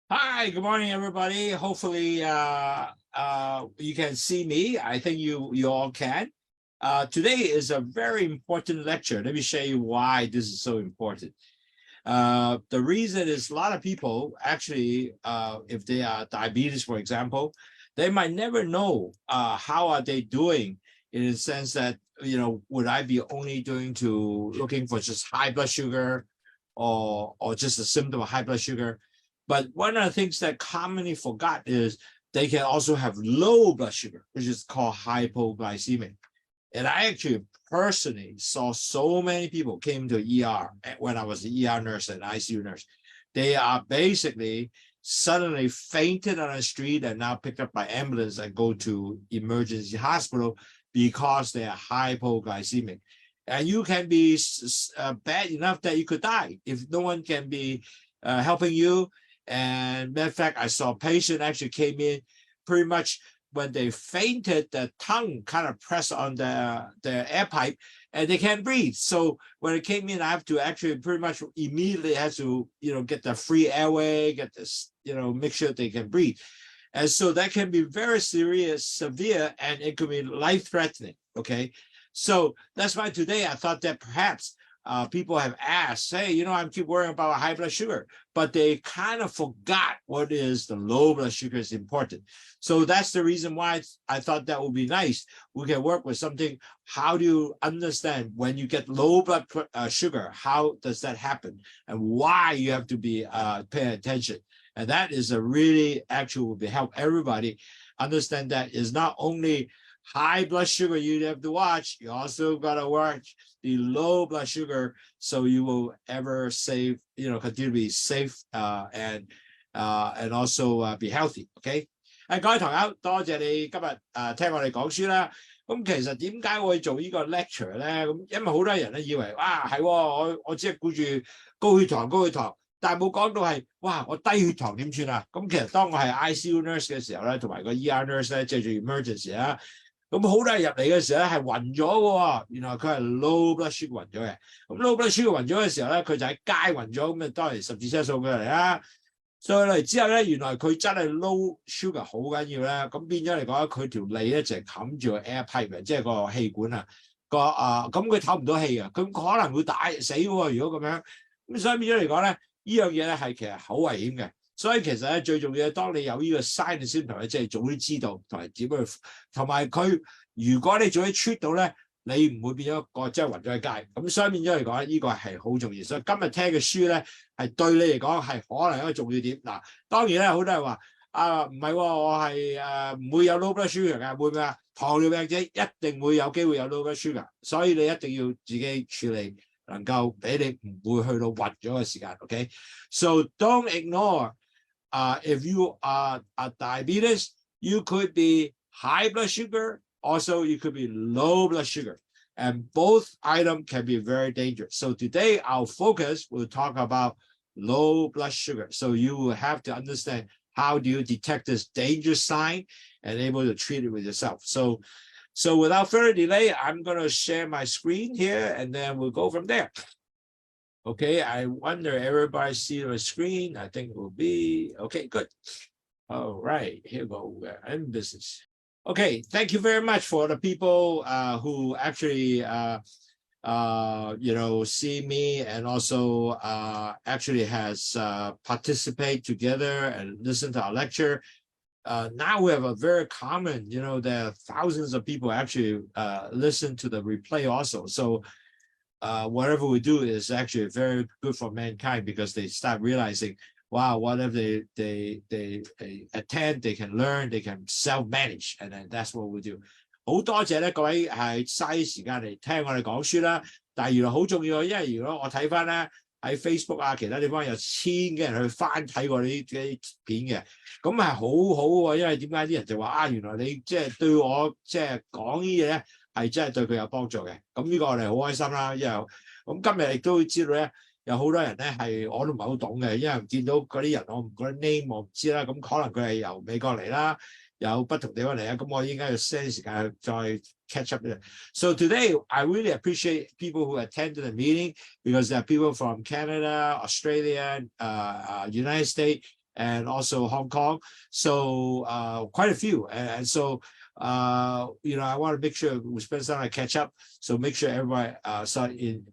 Hi, good morning, everybody. Hopefully, you can see me. I think you all can. Today is a very important lecture. Let me show you why this is so important. The reason is a lot of people actually, if they are diabetes, for example, they might never know how are they doing in the sense that, would I be only looking for just high blood sugar or just a symptom of high blood sugar? But one of the things that commonly forgot is they can also have low blood sugar, which is called hypoglycemic. And I actually personally saw so many people came to ER when I was the ER nurse and ICU nurse. They are basically suddenly fainted on the street and now picked up by ambulance and go to emergency hospital because they are hypoglycemic. And you can be bad enough that you could die if no one can be helping you. And matter of fact, I saw a patient actually came in pretty much when they fainted, the tongue kind of pressed on the air pipe and they can't breathe. So when it came in, I have to actually pretty much immediately have to, get the free airway, get this, make sure they can breathe. And so that can be very serious, severe, and it could be life-threatening, okay? So that's why today I thought that perhaps people have asked, hey, I keep worrying about high blood sugar, but they kind of forgot what is the low blood sugar is important. So that's the reason why I thought that would be nice. We can work with something. How do you understand when you get low blood sugar? How does that happen? And why you have to be paying attention? And that is a really actually will help everybody understand that is not only high blood sugar you have to watch, you also got to watch the low blood sugar so you will ever save, continue to be safe and also be healthy. Okay. 各位朋友，多謝你今日聽我哋講書啦。咁其實點解我會做呢個 lecture 咧？咁因為好多人咧以為係我只係顧住高血糖，但係冇講到係我低血糖點算啊？咁其實當我係 ICU nurse 嘅時候咧，同埋個 ER nurse 咧，即係做 emergency 啦。咁好多人入嚟嘅時候咧係暈咗嘅喎，原來佢係 low blood sugar 暈咗嘅。咁 low blood sugar 暈咗嘅時候咧，佢就喺街暈咗，咁啊當然十字車送佢嚟啦。所以嚟之後咧，原來佢真係 low sugar 好緊要咧。咁變咗嚟講，佢條脷咧就係冚住個 air pipe 即係個氣管啊。咁佢唞唔到氣啊，咁可能會死喎。如果咁樣，咁所以變咗嚟講咧，呢樣嘢咧係其實好危險嘅。所以其實咧最重要係當你有呢個 sign and symptom 咧，即係早啲知道同埋點去，同埋佢如果你早啲 treat 到咧，你唔會變咗個即係暈咗喺街。咁所以變咗嚟講，呢個係好重要。所以今日聽嘅書咧係對你嚟講係可能一個重要點。嗱，當然咧好多人話唔係喎，我係唔會有 low blood sugar 嘅，會唔會啊？糖尿病者一定會有機會有 low blood sugar，所以你一定要自己處理，能夠俾你唔會去到暈咗嘅時間。Okay? So don't ignore。If you are diabetes, you could be high blood sugar. Also, you could be low blood sugar. And both items can be very dangerous. So today, our focus will talk about low blood sugar. So you will have to understand how do you detect this dangerous sign and able to treat it with yourself. So without further delay, I'm going to share my screen here, and then we'll go from there. Okay, I wonder everybody see the screen. I think it will be okay. Good. All right, here we go. We're in business. Okay, thank you very much for the people who actually see me and also actually has participate together and listen to our lecture. Now we have a very common, there are thousands of people actually listen to the replay also. So whatever we do is actually very good for mankind because they start realizing, wow, whatever they attend, they can learn, they can self-manage, and then that's what we do. 好多謝咧，各位係嘥時間嚟聽我哋講書啦。但係原來好重要，因為如果我睇翻咧喺 Facebook 啊，其他地方有千幾人去翻睇過呢啲片嘅，咁係好好喎。因為點解啲人就話原來你即係對我即係講呢嘢咧？係真係對佢有幫助嘅，咁呢個我哋好開心啦。因為咁今日亦都知道咧，有好多人咧係我都唔係好懂嘅，因為見到嗰啲人我唔嗰啲 name 我唔知啦，咁可能佢係由美國嚟啦，有不同地方嚟啦，咁我應該要 send 時間去再 catch up 嘅。So today I really appreciate people who attended the meeting because there are people from Canada, Australia, United States. and also Hong Kong. So quite a few. And so, you know, I want to make sure we spend some time to catch up. So make sure everybody sort in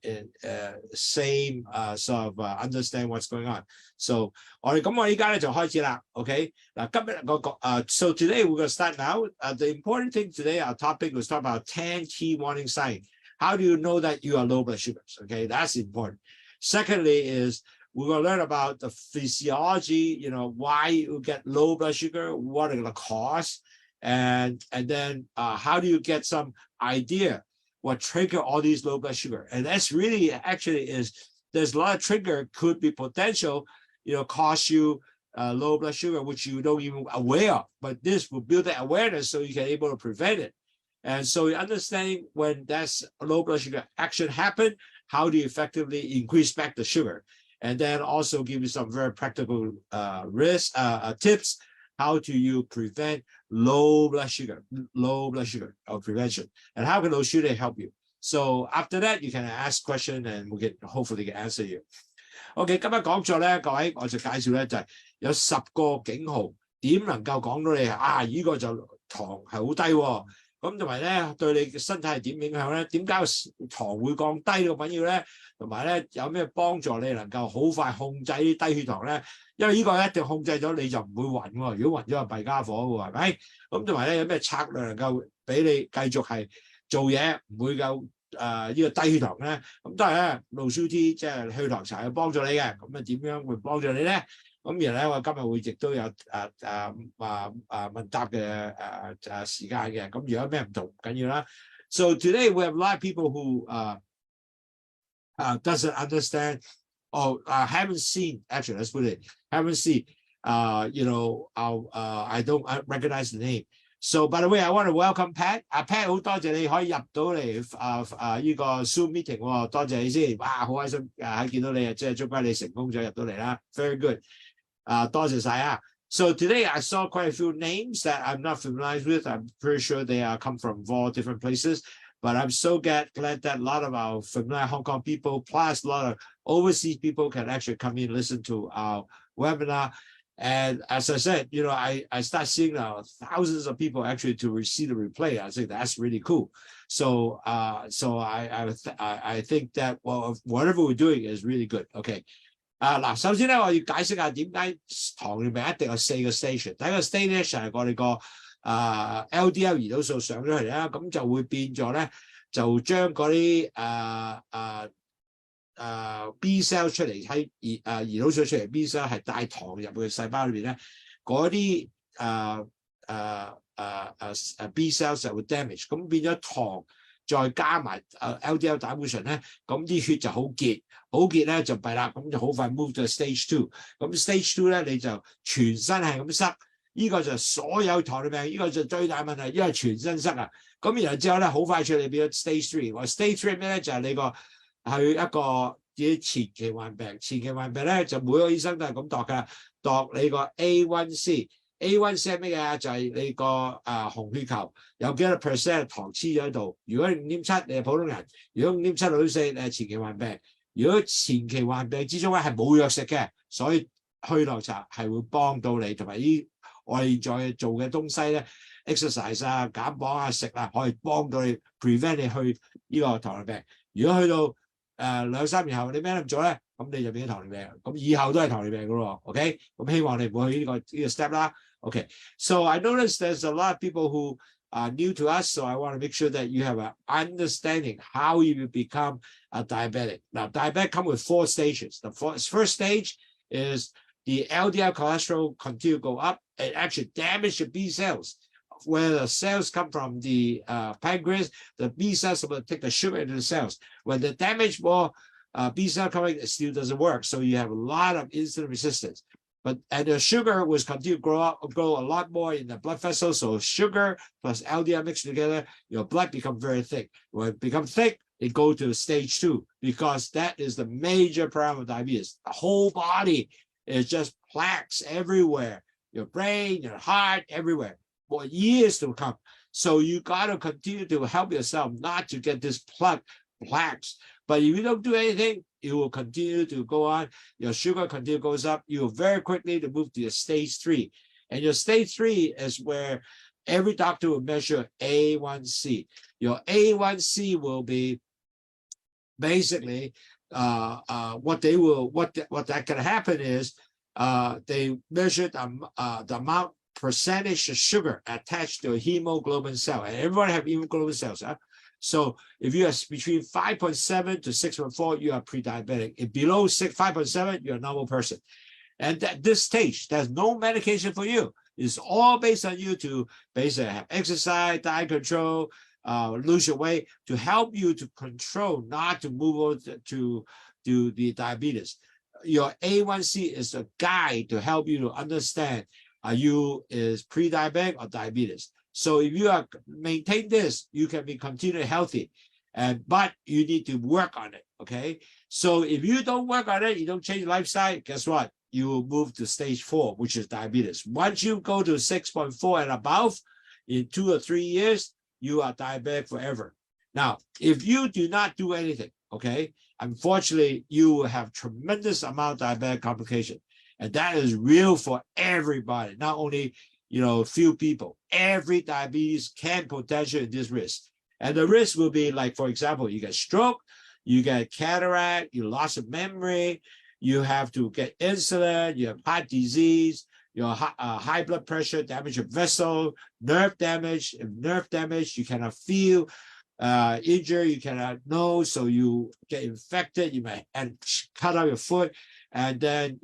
same sort of understand what's going on. So 我哋依家咧就開始啦 ，OK？ 嗱，今日so today we're going to start now. The important thing today, our topic was talk about 10 key warning signs. How do you know that you are low blood sugars? Okay, that's important. Secondly is we're going to learn about the physiology, you know, why you get low blood sugar, what are the causes, and then how do you get some idea what trigger all these low blood sugar? And that's really actually is there's a lot of trigger could be potential, you know, cause you low blood sugar, which you don't even aware of. But this will build that awareness so you can able to prevent it. And so understanding when that's low blood sugar action happen, how do you effectively increase back the sugar? And then also give you some very practical tips. How do you prevent low blood sugar or prevention? And how can those sugar help you? So after that, you can ask question and we can hopefully answer you. OK， 今日講座咧，各位我就介紹咧就係有10個警號，點能夠講到你呢個就糖係好低喎。咁同埋咧，對你嘅身體係點影響咧？點解糖會降低呢個緊要咧？同埋咧，有咩幫助你能夠好快控制啲低血糖咧？因為呢個一定控制咗你就唔會暈喎。如果暈咗就弊家伙喎，係咪？咁同埋咧，有咩策略能夠俾你繼續係做嘢，唔會夠呢個低血糖咧？咁當然咧，路蘇 T 即係血糖茶係幫助你嘅。咁點樣會幫助你咧？咁然後咧，我今日會亦都有問答嘅時間嘅。咁如果咩唔同唔緊要啦。So today we have a lot of people who doesn't understand or haven't seen. Actually, let's put it haven't seen. You know, I don't recognize the name. So by the way, I want to welcome Pat. Pat 好多謝你可以入到嚟呢個 Zoom meeting 喎，多謝你先。哇，好開心見到你即係祝福你成功咗入到嚟啦。Very good. 多謝晒啊。So today I saw quite a few names that I'm not familiar with. I'm pretty sure they come from all different places. But I'm so glad that a lot of our familiar Hong Kong people, plus a lot of overseas people can actually come in and listen to our webinar. And as I said, you know, I start seeing thousands of people actually to receive the replay. I think that's really cool. So I think that whatever we're doing is really good. Okay. 嗱，首先咧，我要解釋下點解糖尿病一定有4個 stage。第一個 stage 咧就係我哋個LDL 胰島素上咗嚟啦，咁就會變咗咧，就將嗰啲B cell 出嚟喺胰島素出嚟 B cell 係帶糖入去細胞裏邊咧，嗰啲B cells 就會 damage， 咁變咗糖再加埋LDL 膽固醇咧，咁啲血就好結咧就弊啦，咁就好快 move 到 stage 2。咁 stage 2咧你就全身係咁塞，呢個就所有糖尿病，呢個就最大問題，因為全身塞啊。咁然後之後咧好快脆你變咗 stage 3。我 stage 3咩咧就係你個係一個啲前期患病，前期患病咧就每個醫生都係咁度㗎，度你個 A1C。A1C 係咩嘢？就係你個紅血球有幾多 percent 糖黐咗喺度。如果5.7你係普通人，如果5.7到6.4你係前期患病。如果前期患病之中咧係冇藥食嘅，所以血糖茶係會幫到你，同埋我哋現在做嘅東西咧 ，exercise 減磅食可以幫到你 prevent 你去呢個糖尿病。如果去到2-3年後你咩都唔做咧，咁你就變咗糖尿病，咁以後都係糖尿病噶咯 ，OK？ 咁希望你唔好去呢個 step 啦 ，OK？So I noticed there's a lot of people who are new to us, so I want to make sure that you have an understanding how you become a diabetic. Now, diabetic come with 4 stages. The first stage is the LDL cholesterol continue to go up. It actually damages the B cells. Where the cells come from the pancreas, the B cells will take the sugar into the cells. When the damage more B cell coming, it still doesn't work. So you have a lot of insulin resistance. And the sugar was continue to grow a lot more in the blood vessels. So sugar plus LDL mixed together, your blood become very thick. When it becomes thick, it goes to stage 2 because that is the major problem of diabetes. The whole body is just plaques everywhere. Your brain, your heart, everywhere. For years to come. So you got to continue to help yourself not to get this plaque plaques. But if you don't do anything, it will continue to go on. Your sugar continue goes up. You will very quickly to move to your stage 3. And your stage 3 is where every doctor will measure A1C. Your A1C will be basically what that can happen is they measure the amount percentage of sugar attached to a hemoglobin cell, and everyone have hemoglobin cells. So if you are between 5.7 to 6.4, you are pre-diabetic. If below 5.7, you're a normal person. And at this stage, there's no medication for you. It's all based on you to basically have exercise, diet control, lose your weight to help you to control, not to move over to the diabetes. Your A1C is a guide to help you to understand are you is pre-diabetic or diabetes. So if you are maintain this, you can be continually healthy, but you need to work on it. Okay. So if you don't work on it, you don't change lifestyle. Guess what? You will move to stage 4, which is diabetes. Once you go to 6.4 and above, in 2 or 3 years, you are diabetic forever. Now, if you do not do anything, okay, unfortunately, you will have tremendous amount of diabetic complication, and that is real for everybody, not only few people. Every diabetes can potentially this risk, and the risk will be like, for example, you get stroke, you get cataract, you loss of memory, you have to get insulin, you have heart disease, your high blood pressure, damage of vessel, nerve damage. If nerve damage, you cannot feel, injury, you cannot know, so you get infected, you may cut out your foot, and then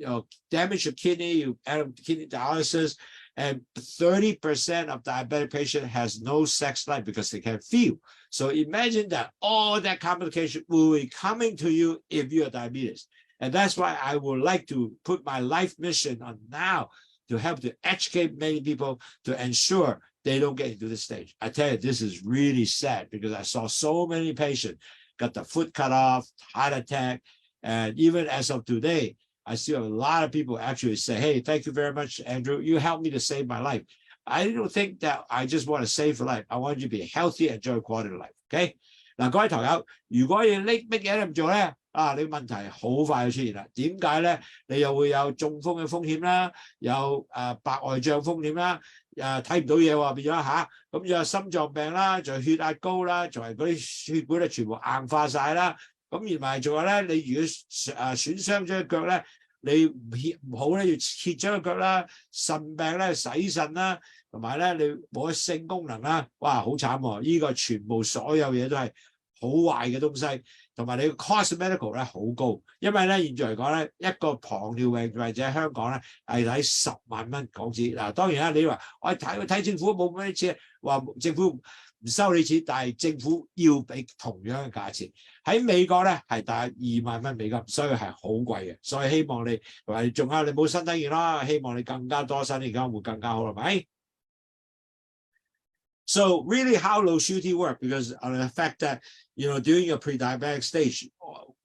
damage your kidney, you add kidney dialysis, and 30% of diabetic patient has no sex life because they can't feel. So imagine that all that complication will be coming to you if you are diabetes. And that's why I would like to put my life mission on now to help to educate many people to ensure they don't get into this stage. I tell you, this is really sad because I saw so many patients got the foot cut off, heart attack, and even as of today, I still have a lot of people actually say, hey, thank you very much, Andrew. You helped me to save my life. I don't think that I just want to save your life. I want you to be healthy and enjoy quality of life. Okay? 嗱，各位堂友，如果你乜嘢都唔做咧，你問題好快就出現啦。點解咧？你又會有中風嘅風險啦，有白內障風險啦，睇唔到嘢喎，變咗嚇，咁仲有心臟病啦，仲有血壓高啦，仲係嗰啲血管咧全部硬化晒啦。咁而埋仲有咧，你如果損傷咗隻腳咧，你唔好咧要切咗個腳啦，腎病咧洗腎啦，同埋咧你冇咗性功能啦，哇好慘喎！呢個全部所有嘢都係好壞嘅東西，同埋你個 cost medical 咧好高，因為咧現在嚟講咧一個糖尿病或者香港咧係睇10萬蚊港紙。嗱當然啦，你話我睇政府冇咩錢，話政府唔收你錢，但係政府要俾同樣嘅價錢。喺美國咧係大約2萬蚊美金，所以係好貴嘅。所以希望你同埋仲有你冇身體健康，希望你更加多身體健康會更加好，係咪？So really how low sugar work, because of the fact that, during your pre-diabetic stage,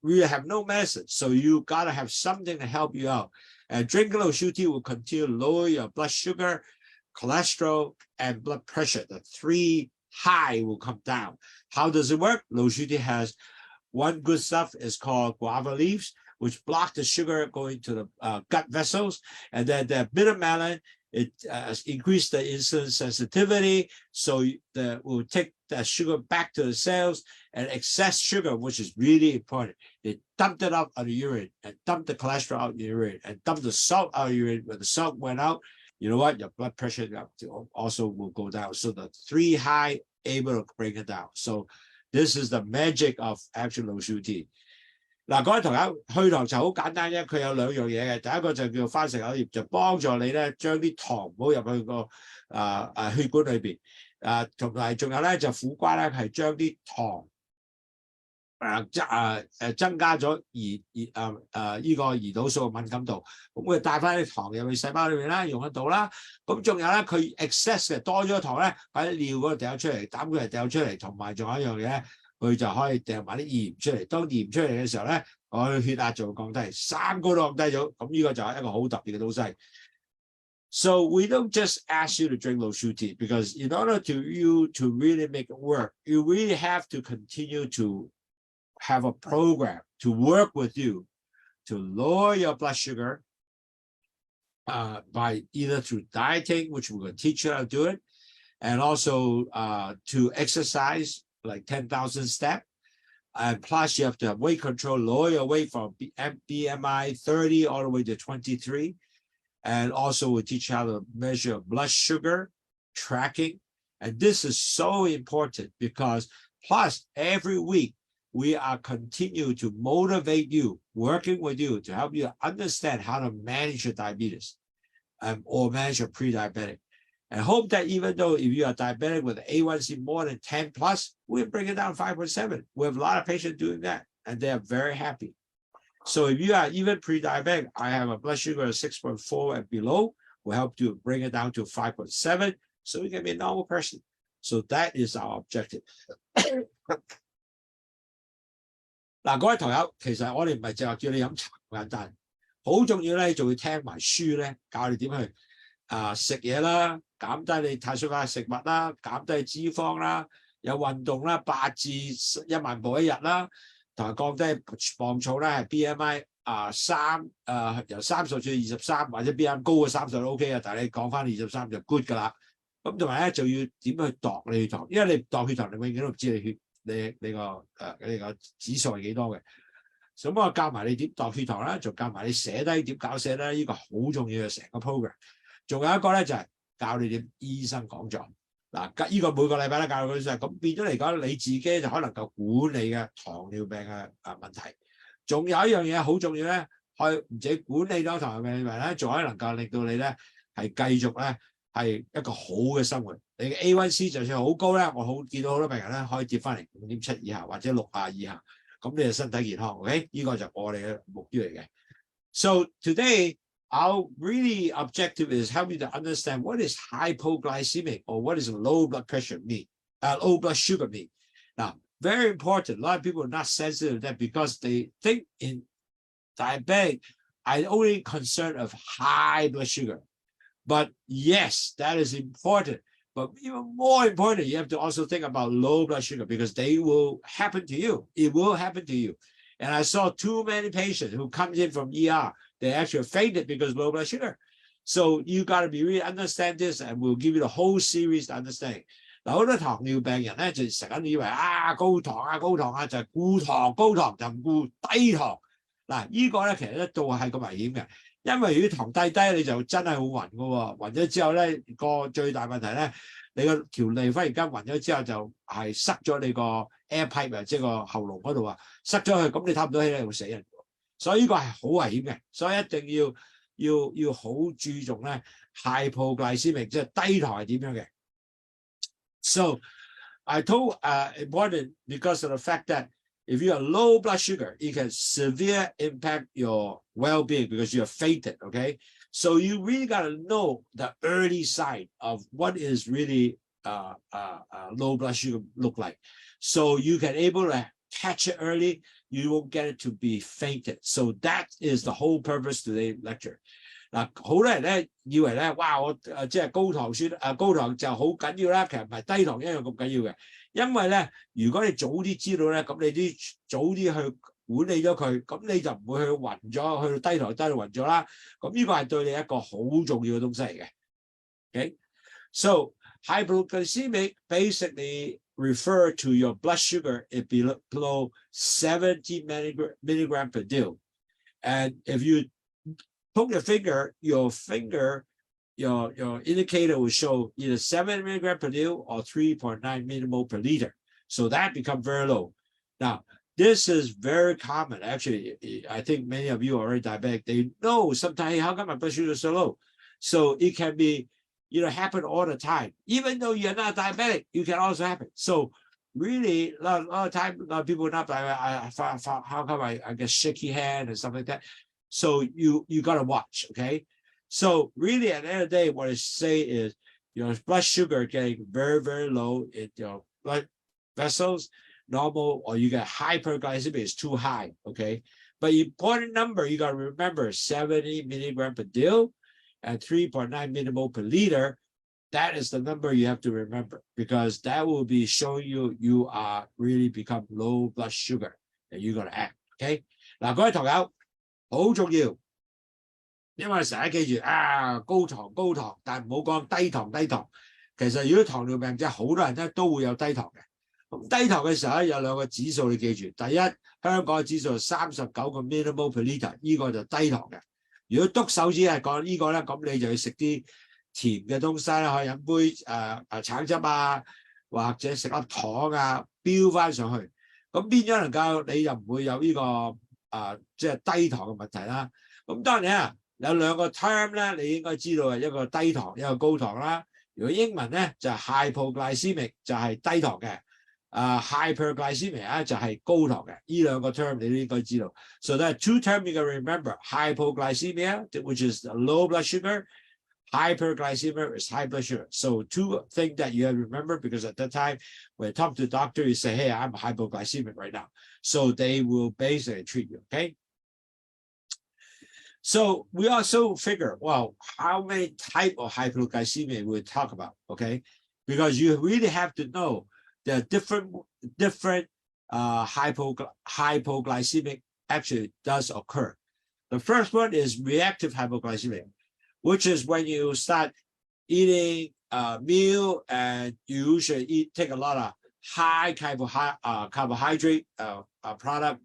we have no medicine. So you got to have something to help you out. And drinking low sugar will continue to lower your blood sugar, cholesterol, and blood pressure. The 3 high will come down. How does it work? Low sugar has one good stuff is called guava leaves, which block the sugar going to the gut vessels. And then the bitter melon, it increased the insulin sensitivity, so will take the sugar back to the cells, and excess sugar, which is really important. They dumped it out of the urine and dumped the cholesterol out of the urine and dumped the salt out of the urine. When the salt went out, you know what? Your blood pressure also will go down. So the 3 high able to bring it down. So this is the magic of actual low sugar. 嗱，各位同學，去糖就好簡單啫，佢有2樣嘢嘅。第一個就叫番石榴葉，就幫助你咧將啲糖唔好入去個血管裏邊。同埋仲有咧就苦瓜咧係將啲糖增加咗呢個胰島素嘅敏感度，咁佢帶翻啲糖入去細胞裏面啦，用得到啦。咁仲有咧佢 excess 嘅多咗糖咧喺尿嗰度掉出嚟，膽固醇掉出嚟，同埋仲有一樣嘢咧。佢就可以掉埋啲鹽出嚟，當鹽出嚟嘅時候咧，我血壓就會降低，3個都降低咗，咁呢個就係一個好特別嘅東西。So we don't just ask you to drink low sugar tea because in order to really make it work, you really have to continue to have a program to work with you to lower your blood sugar by either through dieting, which we're going to teach you how to do it, and also to exercise like 10,000 steps. And plus, you have to have weight control, lower your weight from BMI 30 all the way to 23. And also, we'll teach you how to measure blood sugar tracking. And this is so important because plus every week, we are continue to motivate you, working with you to help you understand how to manage your diabetes or manage your pre-diabetic. And hope that even though if you are diabetic with A1C more than 10 plus, we'll bring it down 5.7. We have a lot of patients doing that, and they are very happy. So if you are even pre-diabetic, I have a blood sugar of 6.4 and below, will help you bring it down to 5.7, so you can be a normal person. So that is our objective. 嗱，各位同友，其實我哋唔係淨係叫你飲茶咁簡單，好重要咧，仲要聽埋書咧，教你點去食嘢啦，減低你碳水化合物食物啦，減低脂肪啦，有運動啦，8至1萬步一日啦，同埋降低磅重咧，係 BMI 由30至23，或者 BMI 高過30都 OK 啊，但係你降翻23就 good 㗎啦。咁同埋咧就要點去度你血糖，因為你度血糖，你永遠都唔知你個指數係幾多嘅。咁我教埋你點度血糖啦，仲教埋你寫低點搞寫啦，呢個好重要嘅成個 program。仲有一個咧就係教你點醫生講座。嗱，呢個每個禮拜都教佢上，咁變咗嚟講，你自己就可能夠管理嘅糖尿病嘅問題。仲有一樣嘢好重要咧，可以唔止管理咗糖尿病咧，仲可以能夠令到你咧係繼續咧係一個好嘅生活。你嘅 A1C 就算好高咧，我見到好多病人咧可以跌翻嚟5.7以下或者6以下，咁你就身體健康。OK， 呢個就我哋嘅目標嚟嘅。So today，our really objective is help you to understand what is hypoglycemic or what is low blood pressure mean, low blood sugar mean. Now, very important. A lot of people are not sensitive to that because they think in diabetic, I'm only concerned of high blood sugar. But yes, that is important. But even more important, you have to also think about low blood sugar because they will happen to you. It will happen to you. And I saw too many patients who come in from ER. They actually fainted because of low blood sugar. So you got to be really understand this, and we'll give you the whole series to understand. 嗱，好多糖尿病人咧就成日以為高糖就係顧糖高糖就唔顧低糖。嗱，呢個咧其實一度係咁危險嘅，因為如果糖低你就真係好暈㗎喎，暈咗之後咧個最大問題咧，你個條脷忽然間暈咗之後就係塞咗你個 air pipe 即係個喉嚨嗰度啊，塞咗去，咁你唞唔到氣咧會死人。所以呢個係好危險嘅，所以一定要好注重咧 hypoglycemic 即係低糖係點樣嘅。So I told important because of the fact that if you have low blood sugar, it can severe impact your well-being because you are fainted. Okay, so you really got to know the early sign of what is really low blood sugar look like, so you can able to catch it early. You won't get it to be fainted. So that is the whole purpose of today's lecture. 嗱，好多人咧以為咧，哇！我即係高糖就好緊要啦，其實唔係低糖一樣咁緊要嘅。因為咧，如果你早啲知道咧，咁你早啲去管理咗佢，咁你就唔會去暈咗，去到低糖低到暈咗啦。咁呢個係對你一個好重要嘅東西嚟嘅。Okay, so hypoglycemic basically refer to your blood sugar is below 70 milligram per deal. And if you poke your finger, your indicator will show either 7 milligram per deal or 3.9 millimole per liter. So that becomes very low. Now, this is very common. Actually, I think many of you are already diabetic. They know sometimes, hey, how come my blood sugar is so low? So it can be happen all the time. Even though you're not diabetic, you can also happen. So really, a lot of time, people are not diabetic. How come I get shaky hand and stuff like that? So you got to watch, okay? So really, at the end of the day, what I say is your blood sugar getting very, very low in your blood vessels, normal, or you get hyperglycemia is too high, okay? But important number, you got to remember 70 milligram per deal and 3.9 millimole per liter. That is the number you have to remember because that will be showing you are really become low blood sugar. and you're gonna act. OK， 嗱，各位同友好重要，因為成日記住高糖，但唔好講低糖。其實如果糖尿病即係好多人咧都會有低糖嘅。咁低糖嘅時候咧有兩個指數你記住，第一香港嘅指數係39個 millimole per liter， 呢個就低糖嘅。如果篤手指係講呢個咧，咁你就要食啲甜嘅東西啦，可以飲杯橙汁啊，或者食粒糖啊，飆翻上去。咁變咗能夠你就唔會有呢個即係低糖嘅問題啦。咁當然啊，有兩個 term 咧，你應該知道係一個低糖，一個高糖啦。如果英文咧就係 hypoglycemic 就係低糖嘅，hyperglycemia 就係高糖嘅。呢兩個 term 你都應該知道。So there are two terms you can remember: hypoglycemia, which is low blood sugar. Hyperglycemia is high blood sugar. So two things that you have to remember, because at that time when you talk to the doctor, you say, hey, I'm hypoglycemic right now. So they will basically treat you, okay? So we also figure, well, how many types of hypoglycemia we'll talk about, okay? Because you really have to know there are different hypoglycemic actually does occur. The first one is reactive hypoglycemia, which is when you start eating a meal and you usually take a lot of high carbohydrate product,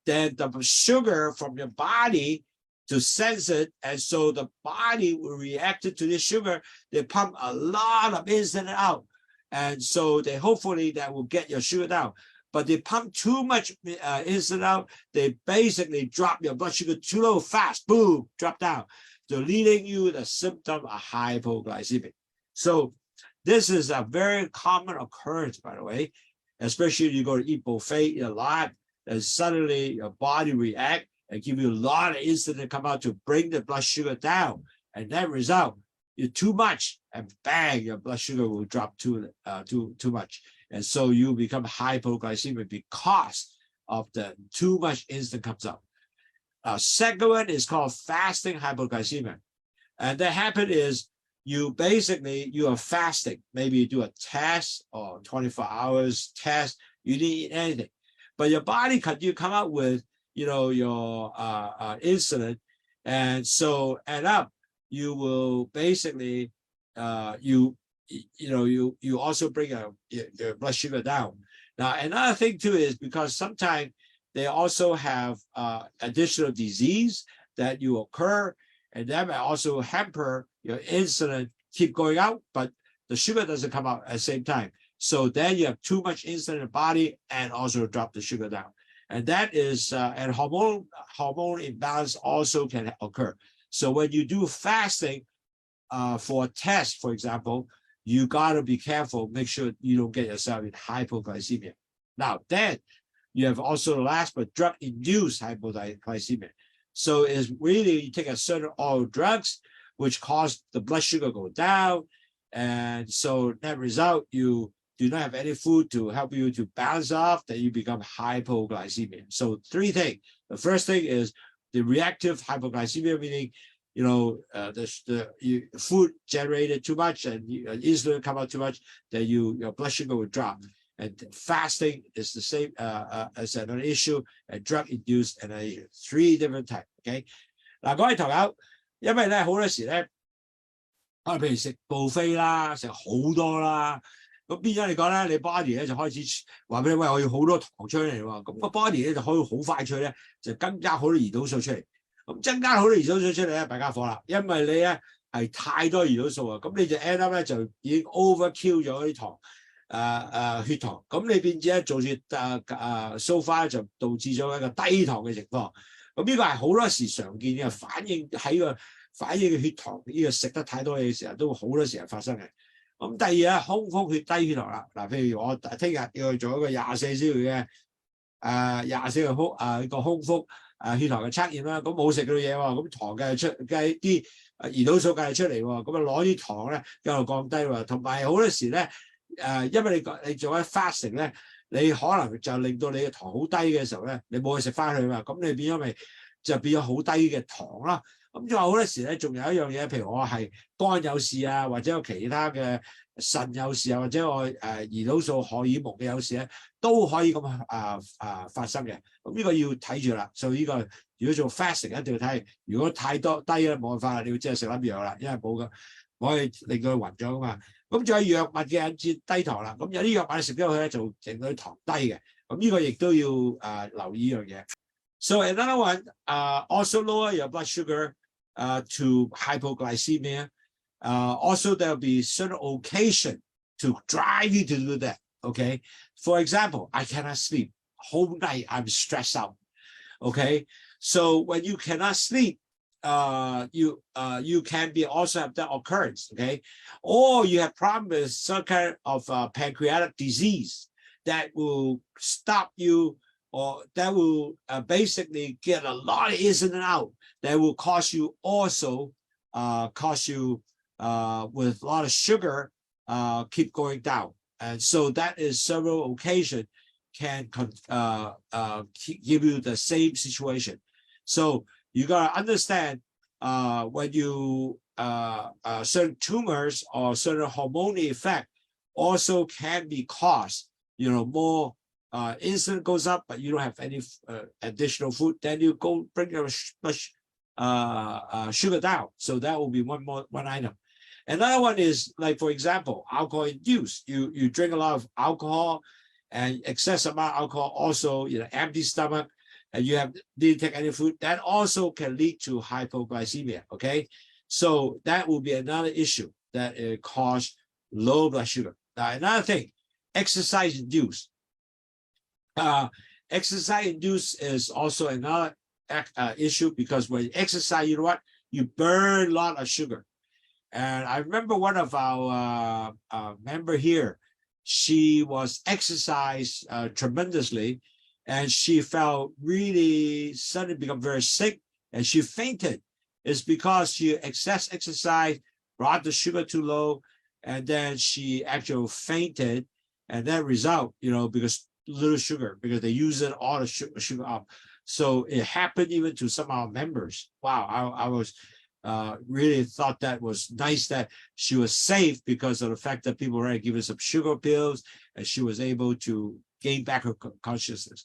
then the sugar from your body to sense it, and so the body will react to this sugar. They pump a lot of insulin out, and so they hopefully that will get your sugar down. But they pump too much insulin out, they basically drop your blood sugar too low fast, boom, drop down. So leading you the symptom of hypoglycemic. So this is a very common occurrence, by the way, especially if you go to eat buffet a lot, and suddenly your body react and give you a lot of insulin come out to bring the blood sugar down. And that result, you're too much, and bang, your blood sugar will drop too much. And so you become hypoglycemic because of the too much insulin comes out. Second one is called fasting hypoglycemia. And that happen is you are fasting. Maybe you do a test or 24 hours test, you didn't eat anything. But your body you come out with, your insulin. And so end up, you will basically, you also bring your blood sugar down. Now, another thing too is because sometimes they also have additional disease that you occur, and that may also hamper your insulin keep going out, but the sugar doesn't come out at the same time. So then you have too much insulin in the body and also drop the sugar down. And that is, and hormone imbalance also can occur. So when you do fasting for a test, for example, you gotta be careful, make sure you don't get yourself in hypoglycemia. Now then, you have also the last, but drug-induced hypoglycemia. So it's really, you take a certain oil drugs, which cause the blood sugar go down. And so that result, you do not have any food to help you to balance off, then you become hypoglycemia. So three things. The first thing is the reactive hypoglycemia, meaning, the food generated too much and insulin come out too much, then your blood sugar will drop. And fasting is the same as an issue, and drug-induced and three different types. Okay， 嗱，各位同友，因為咧好多時咧，可能譬如食 buffet 啦，食好多啦，咁變咗嚟講咧，你 body 咧就開始話俾你喂，我要好多糖出嚟喎，咁個 body 咧就可以好快脆咧，就增加好多胰島素出嚟。咁增加好多胰島素出嚟咧，大家火啦，因為你咧係太多胰島素啊，咁你就 end up 咧就已經 overkill 咗啲糖。血糖，咁你變咗咧做住so far 就導致咗一個低糖嘅情況。咁呢個係好多時常見嘅反應嘅血糖呢個食得太多嘢嘅時候都好多時候發生嘅。咁第二咧空腹血低血糖啦，嗱，譬如我聽日要去做一個24小時嘅24個空腹血糖嘅測驗啦，咁冇食到嘢喎，咁糖嘅計啲胰島素計出嚟喎，咁攞啲糖咧一路降低喎，同埋好多時咧。因為你做緊 fasting 咧，你可能就令到你嘅糖好低嘅時候咧，你冇去食翻佢嘛，咁你變咗咪就變咗好低嘅糖啦。咁仲有好多時咧，仲有一樣嘢，譬如我係肝有事啊，或者有其他嘅腎有事啊，或者我胰島素荷爾蒙嘅有事咧，都可以咁發生嘅。咁呢個要睇住啦。所以呢個如果做 fasting 一定要睇，如果太多低咧冇辦法啦，你要即係食粒藥啦，因為冇嘅，我可以令到佢暈咗噶嘛。咁仲有藥物嘅引致低糖啦。咁有啲藥物你食咗佢咧，就令到糖低嘅。咁呢個亦都要留意呢樣嘢。So another one, also lower your blood sugar to hypoglycemia. Also, there'll be certain occasion to drive you to do that. Okay. For example, I cannot sleep. Whole night I'm stressed out. Okay. So when you cannot sleep, you can be also have that occurrence. Okay. Or you have problem with some kind of pancreatic disease that will stop you, or that will basically get a lot of in and out that will cause you also with a lot of sugar keep going down. And so that is several occasions can give you the same situation. So you got to understand when you certain tumors or certain hormonal effect also can be caused, more insulin goes up, but you don't have any additional food, then you go bring your sugar down. So that will be one item. Another one is, like, for example, alcohol induced. You drink a lot of alcohol and excessive amount of alcohol, also, empty stomach, and you didn't take any food, that also can lead to hypoglycemia. Okay. So that will be another issue that cause low blood sugar. Now, another thing, exercise induced. Exercise induced is also another issue, because when you exercise, you know what? You burn a lot of sugar. And I remember one of our member here, she was exercised tremendously, and she felt really suddenly become very sick, and she fainted. It's because she excess exercise brought the sugar too low, and then she actually fainted, and that result, because little sugar, because they use it all the sugar up. So it happened even to some of our members. Wow, I was really thought that was nice that she was safe because of the fact that people were giving some sugar pills, and she was able to gain back her consciousness.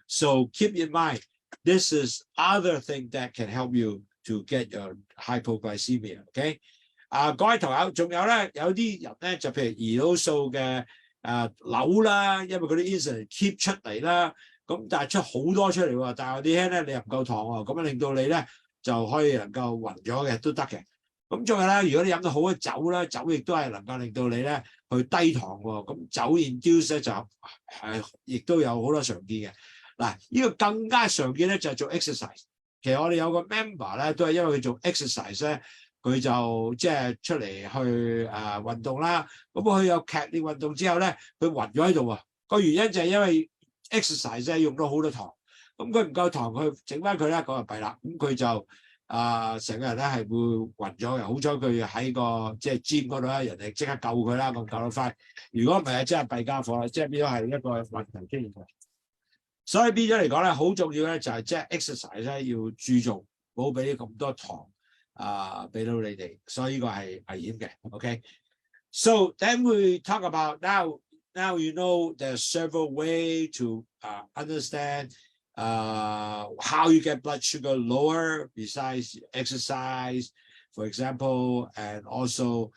So keep in mind, this is other thing that can help you to get your hypoglycemia. Okay. 各位同學，仲有咧，有啲人咧就譬如胰島素嘅瘤啦，因為嗰啲 insulin keep 出嚟啦，咁但係出好多出嚟喎，但係我啲輕咧你又唔夠糖喎，咁樣令到你咧就可以能夠暈咗嘅都得嘅。咁仲有咧，如果你飲到好嘅酒咧，酒亦都係能夠令到你咧去低糖喎。咁酒 induce 咧就亦都有好多常見嘅。嗱，呢個更加常見咧就係做 exercise。其實我哋有個 member 咧都係因為佢做 exercise 咧。佢就即係出嚟去運動啦，咁佢有劇烈運動之後咧，佢暈咗喺度啊！個原因就係因為 exercise 咧用咗好多糖，咁佢唔夠糖，佢整翻佢咧，咁就弊啦。咁佢就成個人咧係會暈咗嘅。好彩佢喺個即係 gym 嗰度咧，人哋即刻救佢啦，咁救得翻。如果唔係啊，真係弊家伙啦，即係變咗係一個問題出現。所以變咗嚟講咧，好重要咧就係即係 exercise 咧要注重，唔好俾咁多糖。俾到你哋，所以呢個係危險嘅。Okay, so then we talk about now you know there's several ways to understand how you get blood sugar lower besides exercise, for example, and also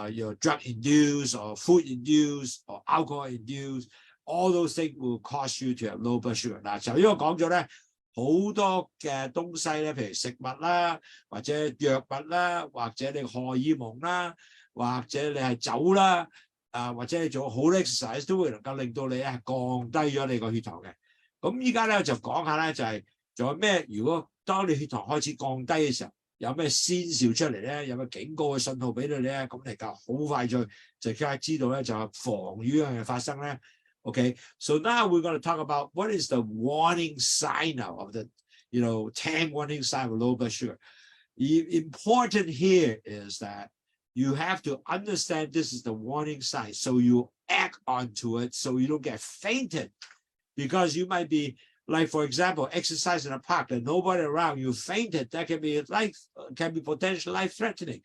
your drug induced or food induced or alcohol induced. All those things will cause you to have low blood sugar. 嗱，就呢個講咗咧。好多嘅東西咧，譬如食物啦，或者藥物啦，或者你荷爾蒙啦，或者你係酒啦，或者你做好多 exercise 都會能夠令到你咧降低咗你個血糖嘅。咁依家咧就講下咧，就係仲有咩？如果當你血糖開始降低嘅時候，有咩先兆出嚟咧？有咩警告嘅信號俾到你咧？咁你就好快就即刻知道咧，就係防禦呢樣嘢發生咧。Okay, so now we're going to talk about what is the warning sign now of the, 10 warning sign of low blood sugar. The important here is that you have to understand this is the warning sign, so you act onto it, so you don't get fainted, because you might be Like for example, exercise in a park, there's nobody around, you fainted, that can be potentially life-threatening.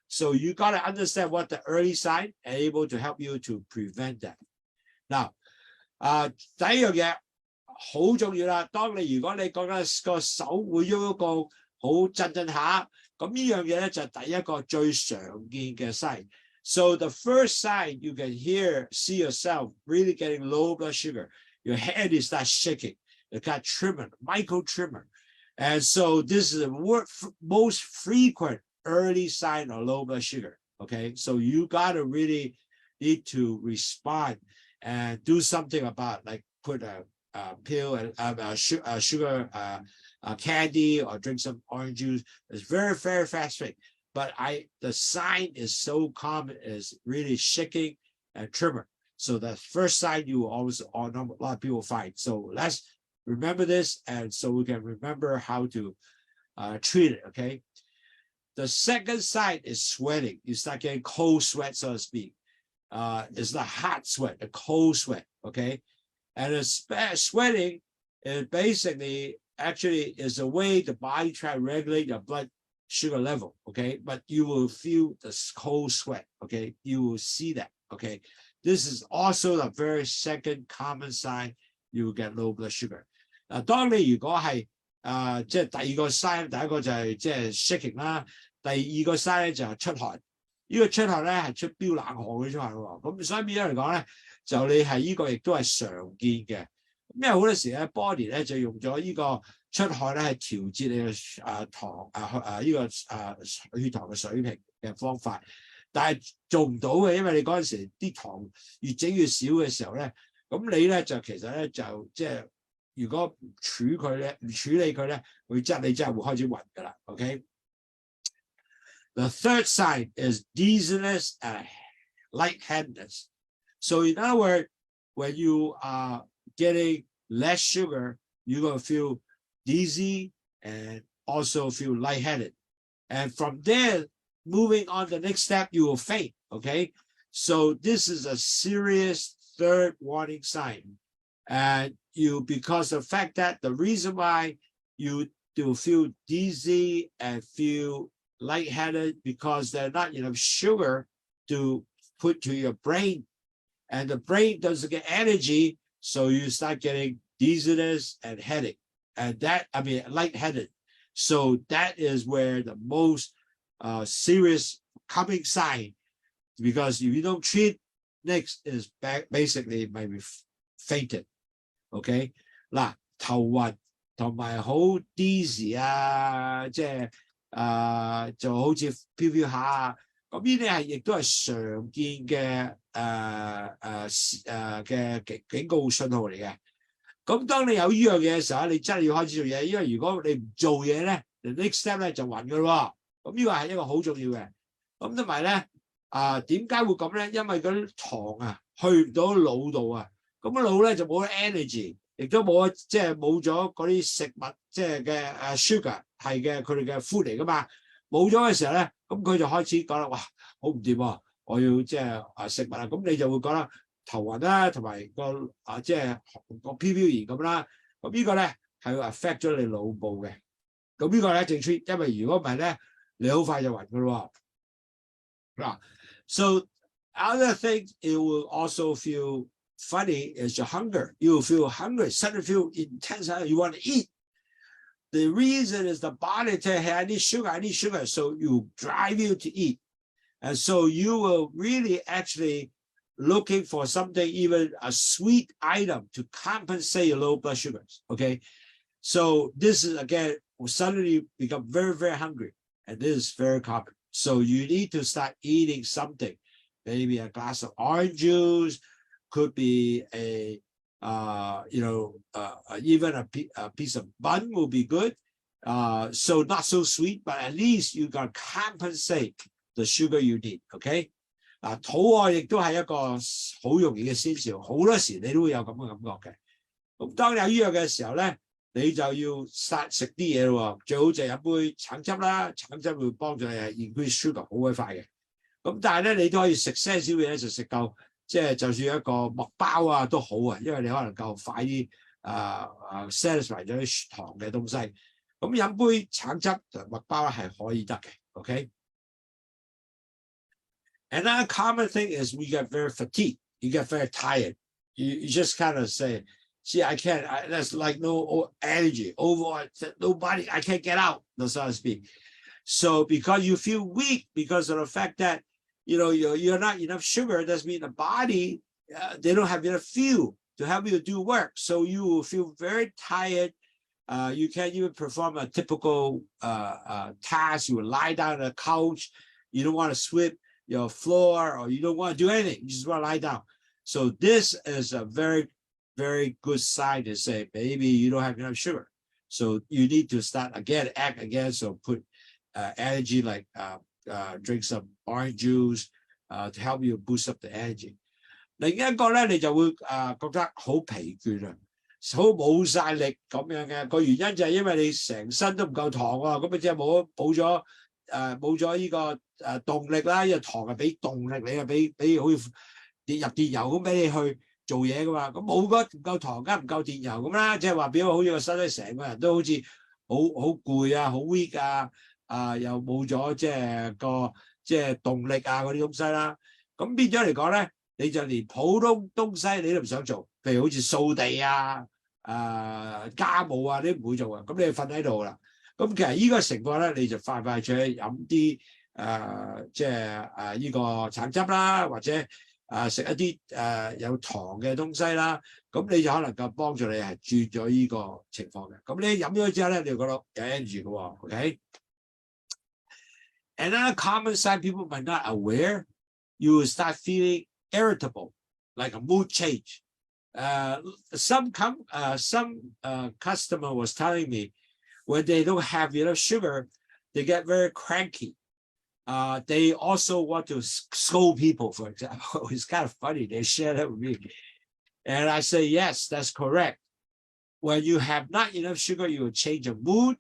So you got to understand what the early sign and able to help you to prevent that. Now, 第一樣嘢好重要啦。當你如果你覺得個手會喐一個好震下，咁呢樣嘢咧就係第一個最常見嘅 sign. So the first sign you can see yourself really getting low blood sugar. Your head is start shaking. You got tremor, micro tremor. And so this is the most frequent early sign of low blood sugar. Okay, so you got to really need to respond and do something about, like put a pill and sugar candy or drink some orange juice. It's very, very fast thing. But the sign is so common, is really shaking and tremor. So the first sign you will always, a lot of people find. So let's remember this, and so we can remember how to treat it. Okay. The second sign is sweating. You start getting cold sweat, so to speak. It's not hot sweat, a cold sweat. Okay. And sweating is basically actually is a way the body try to regulate your blood sugar level. Okay. But you will feel the cold sweat. Okay. You will see that. Okay. This is also the very second common sign you will get low blood sugar. 當你如果係即係第二個 sign， 第一個就係即係 shaking 啦，第二個 sign 咧就係出汗。呢個出汗咧係出飆冷汗嘅出汗喎。咁所以變咗嚟講咧，就你係呢個亦都係常見嘅。因為好多時咧 body 咧就用咗呢個出汗咧係調節你嘅糖呢個血糖嘅水平嘅方法。但係做唔到嘅，因為你嗰陣時啲糖越整越少嘅時候咧，咁你咧就其實咧就即係如果唔處理佢咧，你真係會開始暈㗎啦。OK。The third sign is dizziness and lightheadedness. So in other words, when you are getting less sugar, you're going to feel dizzy and also feel lightheaded. And from there, moving on to the next step, you will faint. Okay. So this is a serious third warning sign. And because of the fact that the reason why you do feel dizzy and feel lightheaded, because there's not enough sugar to put to your brain, and the brain doesn't get energy, so you start getting dizziness and headache, and lightheaded. So that is where the most serious coming sign, because if you don't treat, next is basically maybe fainted. OK 嗱，頭暈同埋好 dizzy 即係就好似飄飄下啊，咁呢啲係亦都係常見嘅警告信號嚟嘅。咁當你有呢樣嘢嘅時候，你真係要開始做嘢，因為如果你唔做嘢咧 ，the next step 咧就暈㗎咯。咁呢個係一個好重要嘅。咁同埋咧點解會咁咧？因為嗰啲糖去唔到腦度啊。咁個腦咧就冇咗 energy， 亦都冇即係冇咗嗰啲食物即係嘅sugar 係嘅佢哋嘅 food 嚟噶嘛，冇咗嘅時候咧，咁佢就開始覺得哇好唔掂喎，我要即係食物啊，咁你就會覺得頭暈啦，同埋個即係個飄然咁啦，咁呢個咧係會 affect 咗你腦部嘅，咁呢個咧正 treat， 因為如果唔係咧，你好快就暈噶咯喎。嗱 ，so other things it will also feel funny is your hunger. You feel hungry, suddenly feel intense. You want to eat. The reason is the body tells, hey, I need sugar. So you drive you to eat. And so you will really actually looking for something, even a sweet item to compensate your low blood sugars. Okay. So this is again, suddenly become very, very hungry. And this is very common. So you need to start eating something, maybe a glass of orange juice, could be even a piece of bun will be good. So not so sweet, but at least you can compensate the sugar you need. Okay. 肚餓亦都係一個好容易嘅先兆，好多時你都會有咁嘅感覺嘅。咁當有呢樣嘅時候咧，你就要食啲嘢咯。最好就飲杯橙汁啦，橙汁會幫助你increase sugar 好鬼快嘅。咁但係咧，你都可以食些少嘢就食夠。即係就算一個麥包啊都好啊，因為你可能夠快啲 satisfy 咗啲糖嘅東西。咁飲杯橙汁同麥包咧係可以得嘅 ，OK。Another common thing is we get very fatigued. You get very tired. You just kind of say, "Gee, I can't. There's like no energy. Nobody. I can't get out." So to speak. So because you feel weak because of the fact that you're not enough sugar, doesn't mean the body they don't have enough fuel to help you do work. So you will feel very tired. You can't even perform a typical task. You will lie down on the couch. You don't want to sweep your floor, or you don't want to do anything. You just want to lie down. So this is a very, very good sign to say maybe you don't have enough sugar. So you need to start again, act again. So put energy like drink some orange juice to help you boost up the energy. 另一個咧，你就會覺得好疲倦啊，好冇晒力咁樣嘅。個原因就係因為你成身都唔夠糖喎，咁咪即係冇咗呢個動力啦。因為糖係俾動力你啊，俾好似入電油咁俾你去做嘢噶嘛。咁冇嗰唔夠糖，梗係唔夠電油咁啦。即係話變咗好似個身體成個人都好似好攰啊，好 weak 啊，又冇咗即係動力啊嗰啲東西啦。咁變咗嚟講咧，你就連普通東西你都唔想做，譬如好似掃地啊、家務啊，你唔會做啊。咁你就瞓喺度啦。咁其實呢個情況咧，你就快脆飲啲即係呢個橙汁啦，或者食一啲有糖嘅東西啦。咁你就可能夠幫助你係轉咗呢個情況嘅。咁你飲咗之後咧，你就覺得有 energy 嘅喎 ，OK？ Another common sign people might not aware, you will start feeling irritable, like a mood change. Some customer was telling me when they don't have enough sugar, they get very cranky. They also want to scold people, for example. It's kind of funny. They share that with me. And I say, yes, that's correct. When you have not enough sugar, you will change your mood.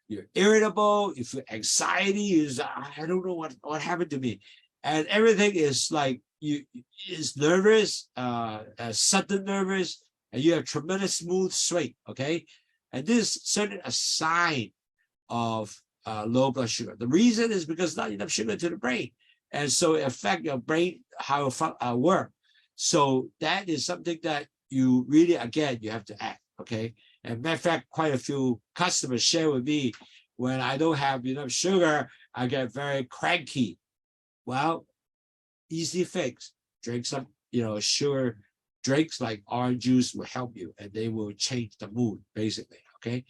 You're irritable. You feel anxiety. I don't know what happened to me. And everything is like you is nervous, sudden nervous, and you have tremendous mood swing, okay? And this is certainly a sign of low blood sugar. The reason is because not enough sugar to the brain. And so it affects your brain, how it works. So that is something that you really, again, you have to act, okay? And matter of fact, quite a few customers share with me, when I don't have enough sugar, I get very cranky. Well, easy fix. Drink some, sugar drinks like orange juice will help you, and they will change the mood, basically, okay?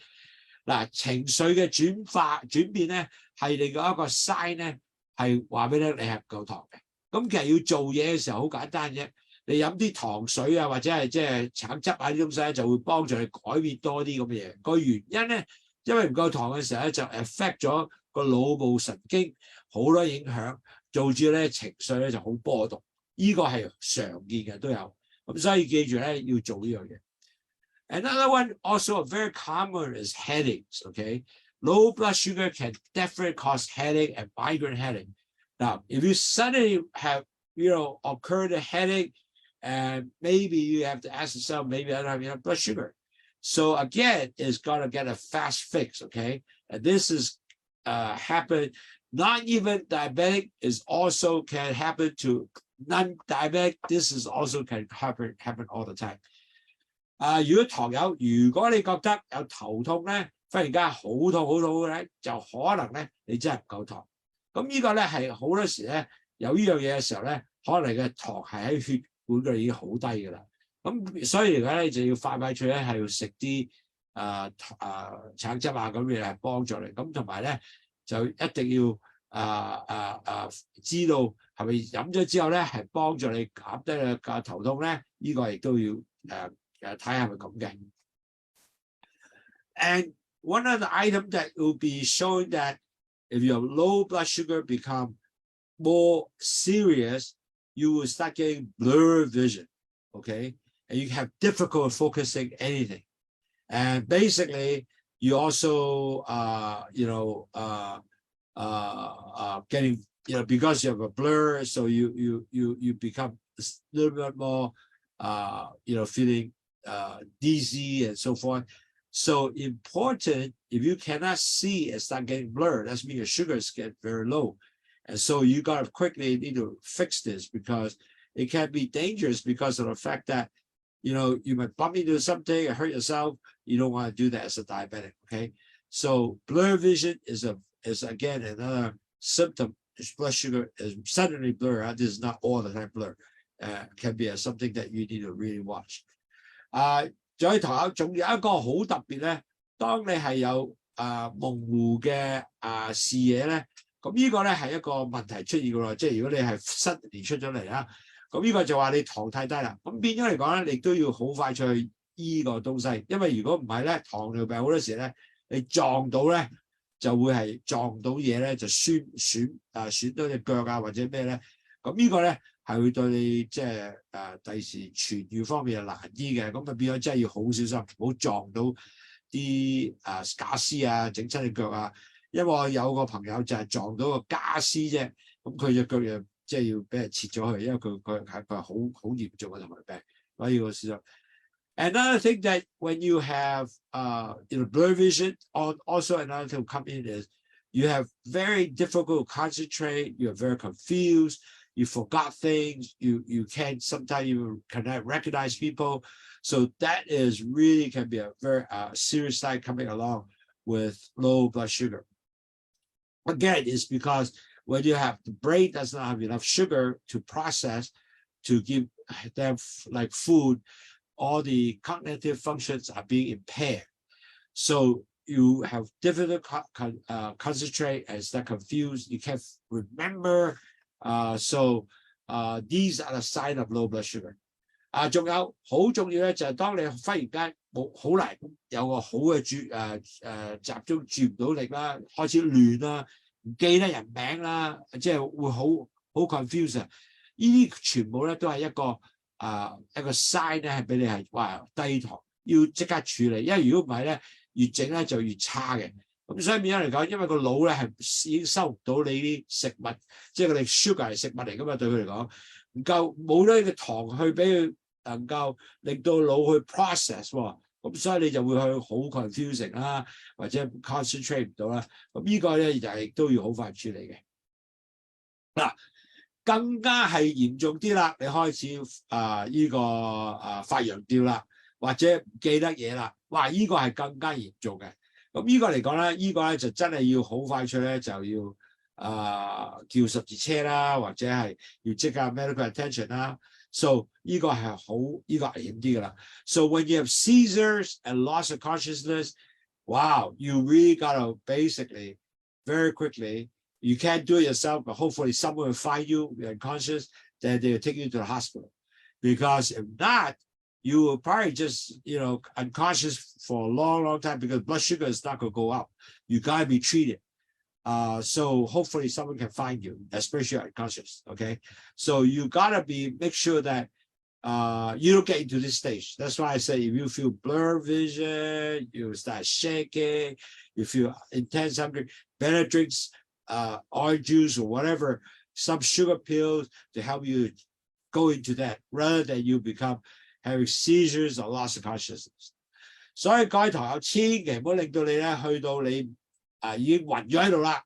嗱，情緒嘅轉變咧，係另外一個 sign 咧，係話俾你聽你係唔夠糖嘅。咁其實要做嘢嘅時候好簡單啫，你飲啲糖水啊，或者係即係橙汁啊啲東西咧，就會幫助你改變多啲咁嘅嘢。個原因咧，因為唔夠糖嘅時候咧，就 affect 咗個腦部神經，好多影響，導致咧情緒咧就好波動。呢個係常見嘅都有。咁所以記住咧，要做呢樣嘢。Another one also very common is headaches, okay? Low blood sugar can definitely cause headache and migraine headache. Now, if you suddenly have, occurred a headache, and maybe you have to ask yourself, maybe I don't have enough blood sugar. So again, it's got to get a fast fix, okay? And this is happen, not even diabetic is also can happen to non-diabetic. This is also can happen all the time. 如果糖友，如果你覺得有頭痛咧，忽然間好痛咧，就可能咧你真係唔夠糖。咁呢個咧係好多時咧有呢樣嘢嘅時候咧，可能你嘅糖係喺血管嗰度已經好低㗎啦。咁所以嚟講咧就要快脆咧係要食啲橙汁啊咁嘢係幫助你。咁同埋咧就一定要知道係咪飲咗之後咧係幫助你減低你嘅頭痛咧？呢個亦都要睇下係咪咁嘅。And one of the items that will be showing that if your low blood sugar become more serious, you will start getting blurred vision, okay? And you have difficulty focusing anything. And basically, you also, getting, because you have a blur, so you become a little bit more, feeling dizzy and so forth. So important, if you cannot see and start getting blurred, that means your sugars get very low. And so you got to quickly need to fix this because it can be dangerous because of the fact that, you might bump into something and hurt yourself. You don't want to do that as a diabetic, okay? So blurred vision is again another symptom. Blood sugar is suddenly blurred. This is not all the time blur. Can be something that you need to really watch. 再頭仲有一個好特別咧，當你係有模糊嘅視野咧，咁呢個咧係一個問題出現嘅喎，即係如果你係失聯出咗嚟啦，咁呢個就話你糖太低啦，咁變咗嚟講咧，你都要好快出去醫個東西，因為如果唔係咧，糖尿病好多時咧，你撞到咧就會係撞到嘢咧，就損到隻腳啊或者咩咧，咁呢個咧。係會對你即係第時痊癒方面係難啲嘅，咁啊變咗真係要好小心，唔好撞到啲傢俬啊，整親隻腳啊。因為我有個朋友就係撞到個傢俬啫，咁佢隻腳又即係要俾人切咗佢，因為佢係好嚴重嘅糖尿病，所以要小心。Another thing that when you have blurred vision, also another thing to come in is you have very difficult to concentrate, you're very confused. You forgot things, you can't, sometimes you cannot recognize people. So that is really can be a very serious side coming along with low blood sugar. Again, it's because when you have the brain does not have enough sugar to process, to give them like food, all the cognitive functions are being impaired. So you have difficult concentrate and start confused, you can't remember. So these are the sign of low blood sugar. 仲有好重要咧，就係當你忽然間好難有個好嘅集中注唔到力啦，開始亂啦，唔記得人名啦，即係會好 confuse 啊！呢啲全部咧都係一個sign 咧，係俾你係低糖，要即刻處理，因為如果唔係咧，越整咧就越差嘅。咁所以變咗嚟講，因為個腦咧係已經收唔到你啲食物，即係佢哋 sugar 係食物嚟噶嘛，對佢嚟講唔夠冇咗呢個糖去俾佢能夠令到腦去 process 喎，咁所以你就會去好 confusing 啦，或者 concentrate 唔到啦。咁呢個咧就係都要好快處理嘅。嗱，更加係嚴重啲啦，你開始發羊吊啦，或者唔記得嘢啦，哇！呢個係更加嚴重嘅。咁呢個嚟講咧，呢個咧就真係要好快脆咧，就要叫十字車啦，或者係要即刻 medical attention 啦。So 呢個係好呢個危險啲噶啦。So when you have seizures and loss of consciousness, wow, you really gotta basically very quickly. You can't do it yourself, but hopefully someone will find you, you're unconscious, then they will take you to the hospital. Because if not, you will probably just, unconscious for a long, long time because blood sugar is not going to go up. You got to be treated. So hopefully someone can find you, especially unconscious, okay? So you got to make sure that you don't get into this stage. That's why I say if you feel blurred vision, you start shaking, you feel intense hungry, better drinks orange juice or whatever, some sugar pills to help you go into that rather than you become having seizures or loss of consciousness. 所以各位朋友千祈唔好令到你咧去到你已經暈咗喺度啦，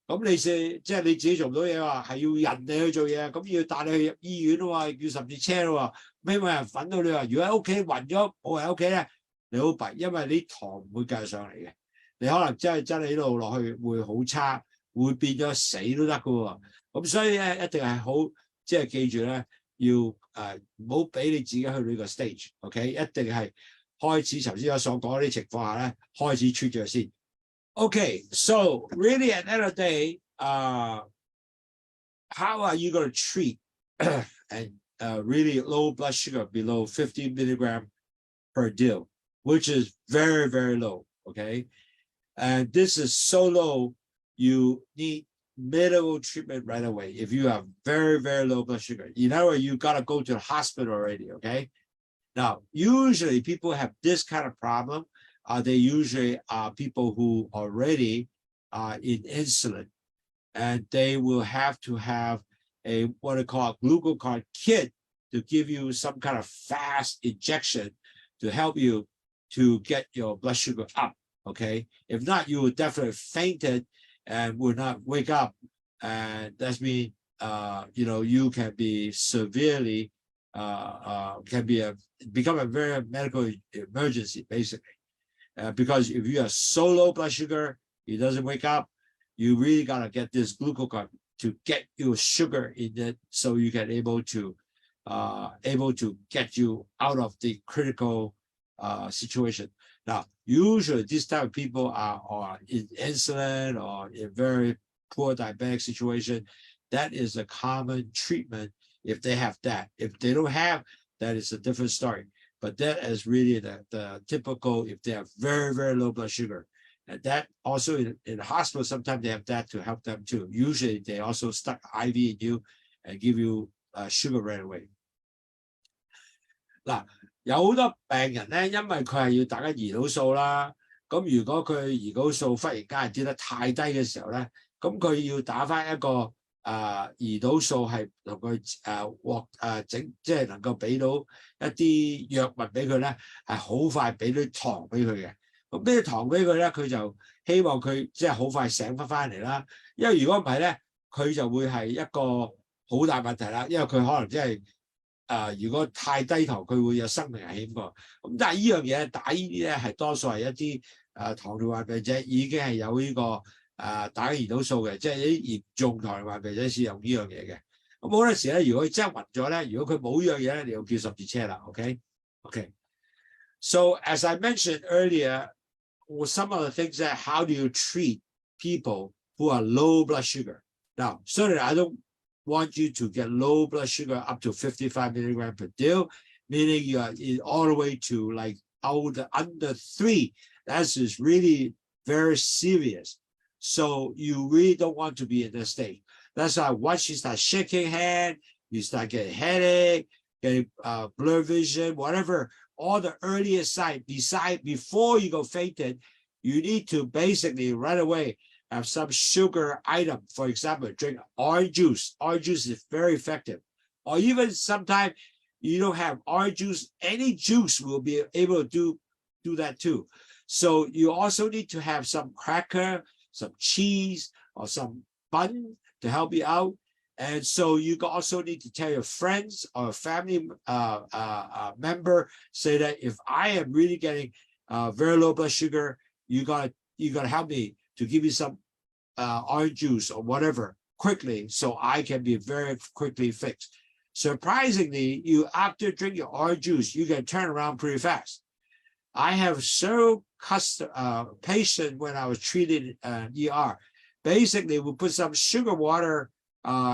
咁你即係你自己做唔到嘢喎，係要人哋去做嘢，咁要帶你去入醫院咯喎，叫十字車咯喎，冇人揾到你話，如果喺屋企暈咗，冇人喺屋企咧，你好弊，因為啲糖唔會繼續上嚟嘅，你可能真係呢度落去會好差，會變咗死都得㗎喎，咁所以咧一定係好即係記住咧。要唔好俾你自己去到呢個 stage，OK？ 一定係開始頭先我所講啲情況下咧，開始出咗先。Okay, so really at the end of the day, how are you going to treat and really low blood sugar below 50 milligram per deal, which is very, very low, okay? And this is so low, you need medical treatment right away if you have very, very low blood sugar. In other words, you got to go to the hospital already, okay? Now, usually people have this kind of problem. They usually are people who already are in insulin, and they will have to have a what they call a glucagon kit to give you some kind of fast injection to help you to get your blood sugar up. Okay, if not, you would definitely fainted and would not wake up, and that's mean you can be severely become a very medical emergency basically, because if you have so low blood sugar, it doesn't wake up. You really gotta get this glucagon to get your sugar in it, so you can able to get you out of the critical situation. Now, usually this type of people are in insulin or in very poor diabetic situation. That is a common treatment if they have that. If they don't have, that is a different story. But that is really the typical if they have very, very low blood sugar. And that also in the hospital, sometimes they have that to help them too. Usually they also stuck IV in you and give you sugar right away. 嗱，有好多病人咧，因為佢係要打緊胰島素啦，咁如果佢胰島素忽然間跌得太低嘅時候咧，咁佢要打翻一個胰島素係同佢整，即係能夠俾到一啲藥物俾佢咧，係好快俾啲糖俾佢嘅。咁俾啲糖俾佢咧，佢就希望佢即係好快醒翻嚟啦。因為如果唔係咧，佢就會係一個好大問題啦。因為佢可能即係如果太低糖，佢會有生命危險㗎。咁但係呢樣嘢打呢啲咧係多數係一啲糖尿病病者已經係有呢個打胰島素嘅，即係啲嚴重糖尿病病者先用呢樣嘢嘅。咁好多時咧，如果佢真係暈咗咧，如果佢冇呢樣嘢咧，你要叫十字車啦。OK。So as I mentioned earlier, some of the things that how do you treat people who are low blood sugar? Now, certainly I don't want you to get low blood sugar up to 55 milligrams per deal, meaning you are all the way to like under 3. That is really very serious. So you really don't want to be in this state. That's why once you start shaking hand, you start getting headache, getting blurred vision, whatever, all the earlier signs before you go fainted, you need to basically right away have some sugar item. For example, drink orange juice. Orange juice is very effective. Or even sometimes you don't have orange juice, any juice will be able to do that too. So you also need to have some cracker, some cheese, or some bun to help you out. And so you also need to tell your friends or a family member, say that if I am really getting very low blood sugar, you gotta help me to give you some orange juice or whatever quickly, so I can be very quickly fixed. Surprisingly, you after drinking your orange juice, you can turn around pretty fast. I have several patients when I was treated ER. Basically, we put some sugar water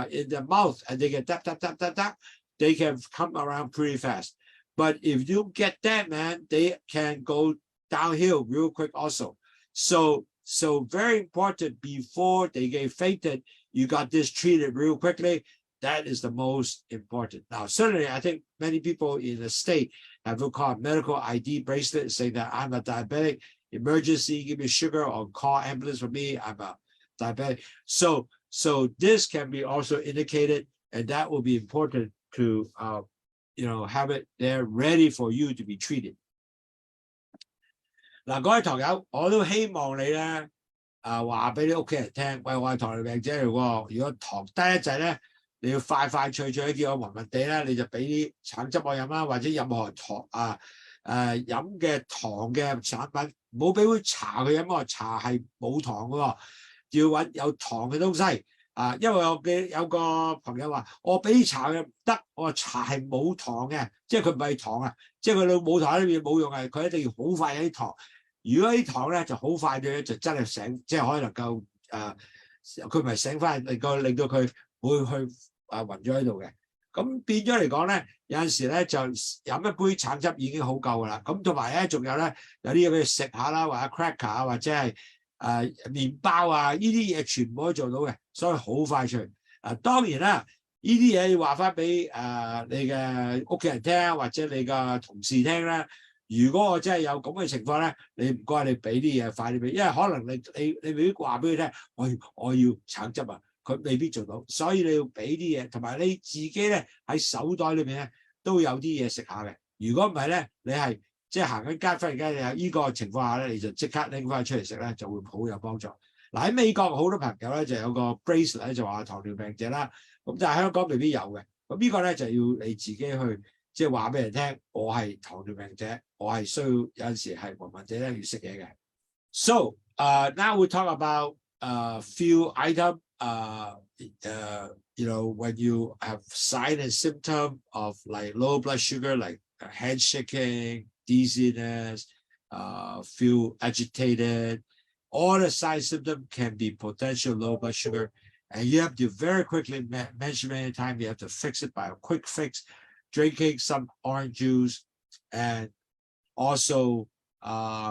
in the mouth, and they get tap. They can come around pretty fast. But if you get that, man, they can go downhill real quick also. So very important, before they get fainted, you got this treated real quickly. That is the most important. Now, certainly, I think many people in the state have what called medical ID bracelet, saying that I'm a diabetic, emergency, give me sugar, or call ambulance for me, I'm a diabetic. So this can be also indicated, and that will be important to have it there ready for you to be treated. 嗱，各位堂友，我都希望你咧話俾你屋企人聽，喂，我係糖尿病者嚟喎，如果糖低一滯咧，你要快脆叫我暈地咧，你就俾啲橙汁我飲啦，或者任何糖飲嘅糖嘅產品，唔好俾杯茶佢飲喎，茶係冇糖嘅喎，要揾有糖嘅東西。因為我有個朋友話，我俾茶佢唔得，我話茶係冇糖嘅，即係佢唔係糖啊，即係佢冇糖喺裏邊冇用嘅，佢一定要好快有啲糖。如果啲糖咧就好快嘅，就真係醒，即係可以能夠佢唔係醒翻，令到佢會去暈咗喺度嘅。咁變咗嚟講咧，有陣時咧就飲一杯橙汁已經好夠噶啦。咁同埋咧，仲有咧有啲嘢俾佢食下啦，或者 cracker 啊，或者係麵包啊，呢啲嘢全部可以做到嘅，所以好快脆。當然啦，呢啲嘢要話翻俾你嘅屋企人聽，或者你嘅同事聽啦。如果我真係有咁嘅情況咧，你唔該你俾啲嘢快啲俾，因為可能你未必話俾佢聽，我要橙汁啊，佢未必做到，所以你要俾啲嘢，同埋你自己咧喺手袋裏邊咧都有啲嘢食下嘅。如果唔係咧，你係即係行緊街，忽然間有呢個情況下咧，你就即刻拎翻出嚟食咧，就會好有幫助。嗱喺美國好多朋友咧就有個 bracelet 咧就話糖尿病者啦，咁但係香港未必有嘅。咁呢個咧就要你自己去即係話俾人聽，我係糖尿病者，我係需要有陣時係暈暈者咧要食嘢嘅。So now we talk about few items. You know, when you have sign and symptom of like low blood sugar, like head shaking, dizziness, feel agitated, all the sign symptoms can be potential low blood sugar. And you have to very quickly mention many times, you have to fix it by a quick fix, drinking some orange juice, and also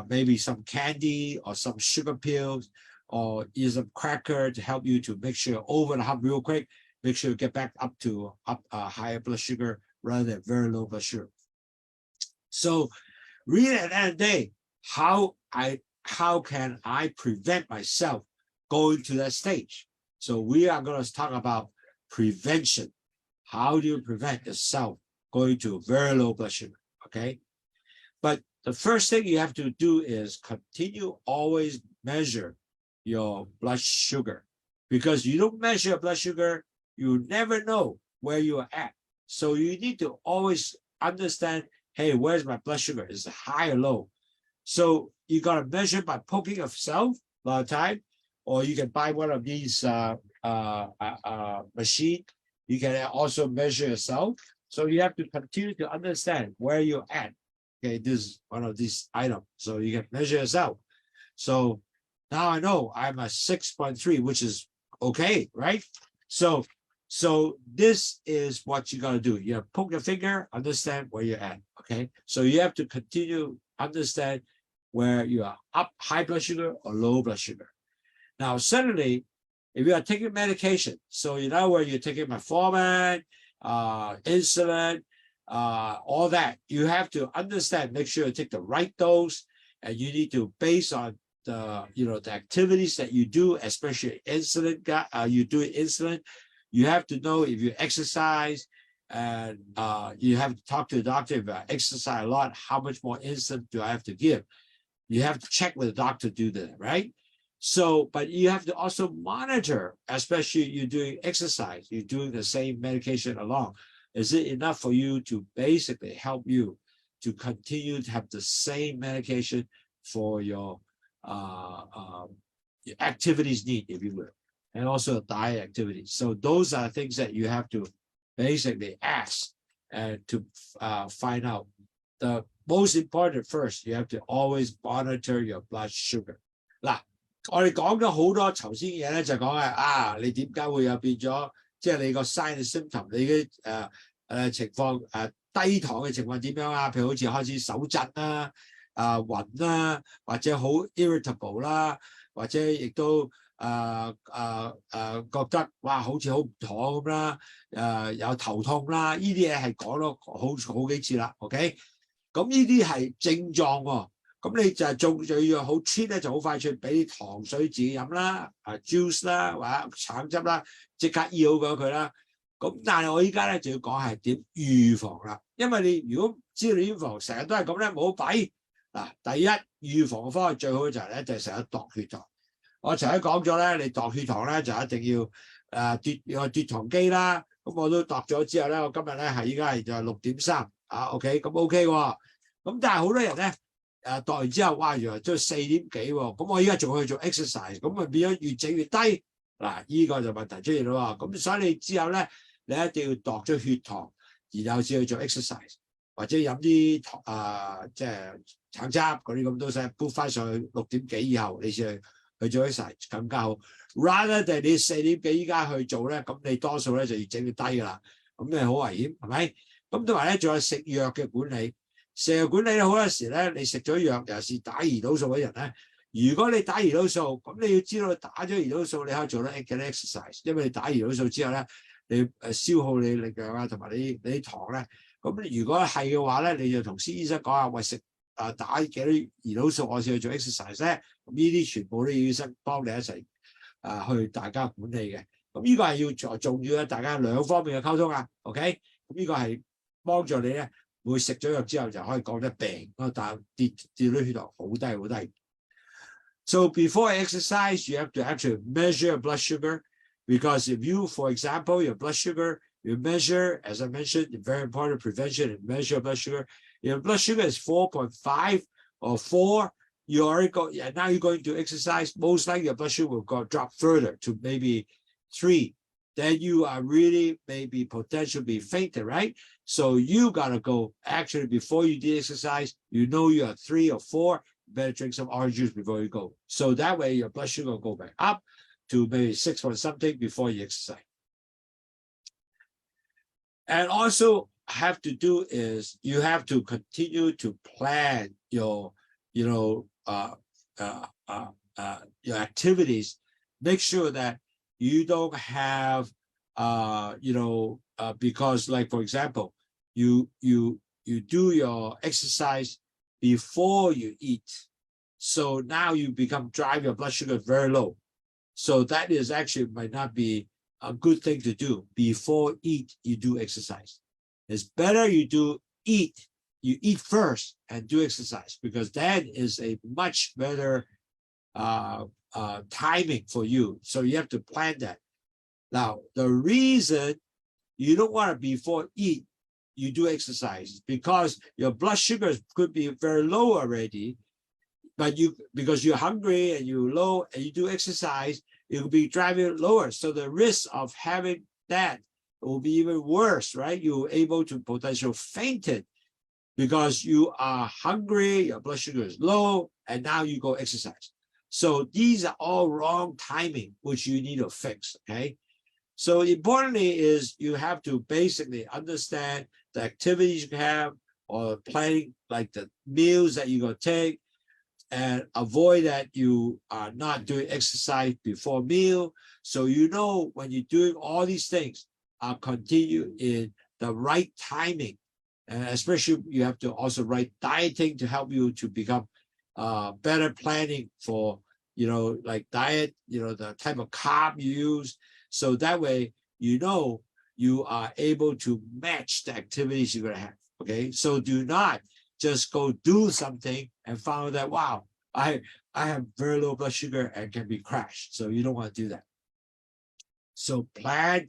maybe some candy or some sugar pills or use some cracker to help you to make sure you're over the hump real quick. Make sure you get back up to higher blood sugar rather than very low blood sugar. So really at the end of the day, how can I prevent myself going to that stage? So we are going to talk about prevention. How do you prevent yourself going to very low blood sugar? Okay. But the first thing you have to do is continue always measure your blood sugar, because you don't measure your blood sugar, you never know where you are at. So you need to always understand, hey, where's my blood sugar? Is it high or low? So you got to measure by poking yourself a lot of time, or you can buy one of these machine. You can also measure yourself. So you have to continue to understand where you're at. Okay, this is one of these items. So you can measure yourself. So now I know I'm a 6.3, which is okay, right? So this is what you got to do. You have to poke your finger, understand where you're at, okay? So you have to continue understand where you are up high blood sugar or low blood sugar. Now, suddenly, if you are taking medication, so you know where you're taking metformin, insulin, all that, you have to understand, make sure you take the right dose, and you need to base on the activities that you do, especially insulin. You do insulin. You have to know if you exercise, and you have to talk to the doctor. If I exercise a lot, how much more insulin do I have to give? You have to check with the doctor to do that, right? So, but you have to also monitor, especially you're doing exercise, you're doing the same medication along. Is it enough for you to basically help you to continue to have the same medication for your activities need, if you will, and also diet activities? So those are things that you have to basically ask and to find out. The most important first, you have to always monitor your blood sugar. 嗱，我哋講咗好多頭先嘅嘢咧，就講係你點解會有變咗，即係你個 sign and symptom，你嘅情況低糖嘅情況點樣啊？譬如好似開始手震啦、暈啦，或者好 irritable 啦，或者亦都覺得哇好似好唔妥咁啦，有頭痛啦，呢啲嘢係講咗好幾次啦 ，OK？ 咁呢啲係症狀喎，咁你就係仲要好 treat 咧，就好快脆俾啲糖水自己飲啦，juice 啦，或者橙汁啦，即刻醫好佢啦。咁但係我依家咧就要講係點預防啦，因為你如果知道你預防成日都係咁咧，冇計嗱。第一預防嘅方法最好就係咧，就係成日度血糖。我頭先講咗咧，你度血糖咧就一定要奪糖機啦。咁我都度咗之後咧，我今日咧係依家係就6.3，OK， 咁 OK 喎。咁但係好多人咧度完之後，哇原來都4點幾喎。咁我依家仲去做 exercise， 咁咪變咗越整越低嗱，依個就問題出現啦喎。咁所以你之後咧，你一定要度咗血糖，然後先去做 exercise， 或者飲啲即係橙汁嗰啲咁都使 put 翻上去6點幾以後，你先去做 exercise 更加好。rather than 你4點幾依家去做咧，咁你多數咧就越整越低㗎啦，咁你好危險係咪？咁同埋咧仲有食藥嘅管理，食藥管理咧好多時咧，你食咗藥尤其是打胰島素嘅人咧，如果你打胰島素，咁你要知道打咗胰島素你可以做到 exercise， 因為你打胰島素之後咧，你消耗你力量啊，同埋你啲糖咧，咁如果係嘅話咧，你就同醫生講下，喂食打幾多胰島素我先去做 exercise 咧，咁呢啲全部都要醫生幫你一齊去大家管理嘅。咁呢個係要重要嘅，大家兩方面嘅溝通啊 ，OK？ 咁呢個係幫助你咧會食咗藥之後就可以講得病，但跌到血糖好低好低。So before exercise, you have to actually measure your blood sugar, because if you, for example, your blood sugar, you measure, as I mentioned, very important prevention and measure your blood sugar. If your blood sugar is 4.5 or 4, you already go, and now you're going to exercise, most likely your blood sugar will drop further to maybe 3. Then you are really maybe potentially fainting, right? So you gotta go, actually, before you do exercise, you know you're 3 or 4, better drink some orange juice before you go. So that way your blood sugar will go back up to maybe 6 or something before you exercise. And also have to do is you have to continue to plan your, your activities. Make sure that you don't have, because like, for example, you do your exercise before you eat. So now you drive your blood sugar very low. So that is actually might not be a good thing to do. Before you do exercise. It's better you eat first and do exercise, because that is a much better timing for you. So you have to plan that. Now, the reason you don't want to before you do exercise, because your blood sugar could be very low already, but because you're hungry and you're low and you do exercise, it will be driving lower. So the risk of having that will be even worse, right? You're able to potentially faint it because you are hungry, your blood sugar is low, and now you go exercise. So these are all wrong timing, which you need to fix, okay? So importantly is you have to basically understand the activities you have, or planning like the meals that you're going to take, and avoid that you are not doing exercise before meal. So you know when you're doing all these things, continue in the right timing. And especially you have to also write dieting to help you to become better planning for, like diet, the type of carb you use. So that way, you are able to match the activities you're going to have. Okay. So do not just go do something and find that, wow, I have very low blood sugar and can be crashed. So you don't want to do that. So plan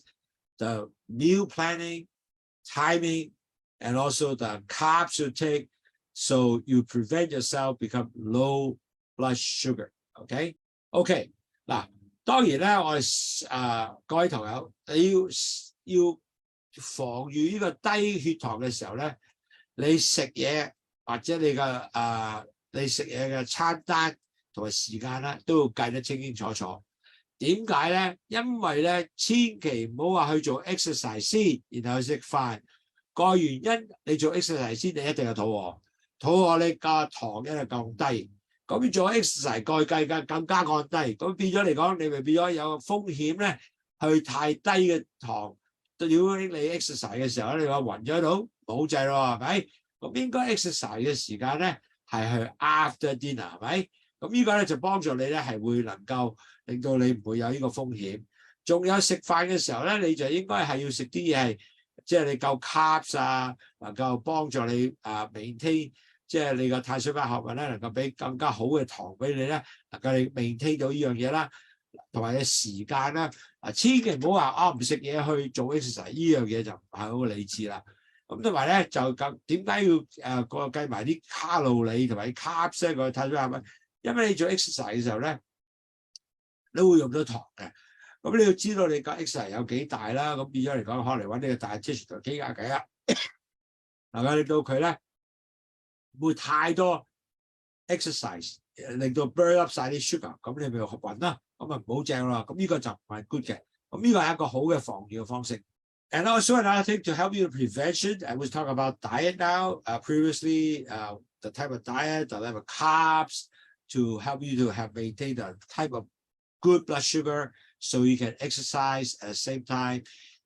the meal planning, timing, and also the carbs you take, so you prevent yourself become low blood sugar. Okay. Okay. 嗱，當然咧，我哋各位同友，你要防禦呢個低血糖嘅時候咧，你食嘢或者你食嘢嘅餐單同埋時間咧，都要計得清清楚楚。點解咧？因為咧，千祈唔好話去做 exercise 先，然後去食飯。個原因，你做 exercise 先，你一定係肚餓。肚餓你個糖一定降低。咁做 exercise 過去計更加降低。咁變咗嚟講，你咪變咗有風險咧，去太低嘅糖。如果你 exercise 嘅時候咧，你話暈咗喺度，冇滯咯，係咪？咁應該 exercise 嘅時間咧係去 after dinner， 係咪？咁呢個咧就幫助你咧係會能夠令到你唔會有呢個風險。仲有食飯嘅時候咧，你就應該係要食啲嘢係，即係你夠 carbs 啊，能夠幫助你maintain， 即係你個碳水化合物咧能夠俾更加好嘅糖俾你咧，能夠你 maintain 到呢樣嘢啦，同埋你時間啦。千祈唔好話唔食嘢去做 exercise， 呢樣嘢就唔係好理智啦。咁同埋咧就點解要計埋啲卡路里同埋啲 carbs 咧個碳水化合物？因為你做 exercise 嘅時候咧，你會用到糖嘅。咁你要知道你個 exercise 有幾大啦。咁變咗嚟講，可能揾你個dietitian同傾下偈啦，係咪令到佢咧唔會太多 exercise， 令到 burn up 晒啲 sugar， 咁你咪暈啦，咁啊唔好正啦。咁呢個就唔係 good 嘅。咁呢個係一個好嘅防禦嘅方式。And also another thing to help you with prevention, I was talking about diet now. Previously, the type of diet, the level of carbs, to help you to have maintained a type of good blood sugar, so you can exercise at the same time,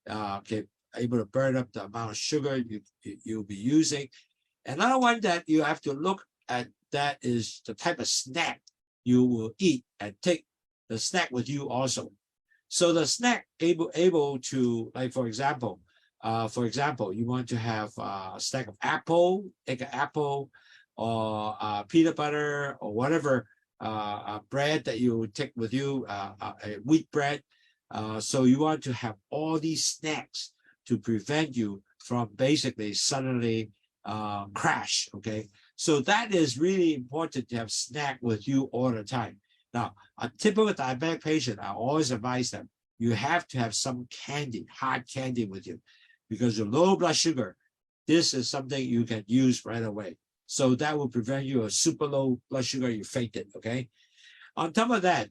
can able to burn up the amount of sugar you'll be using. Another one that you have to look at that is the type of snack you will eat, and take the snack with you also. So the snack able to, like for example, For example, you want to have a stack of apple, take an apple, or peanut butter, or whatever bread that you take with you, wheat bread. So you want to have all these snacks to prevent you from basically suddenly crash, okay? So that is really important to have snack with you all the time. Now, a typical diabetic patient, I always advise them, you have to have some candy, hard candy with you, because your low blood sugar, this is something you can use right away. So that will prevent you a super low blood sugar, you fainted, okay? On top of that,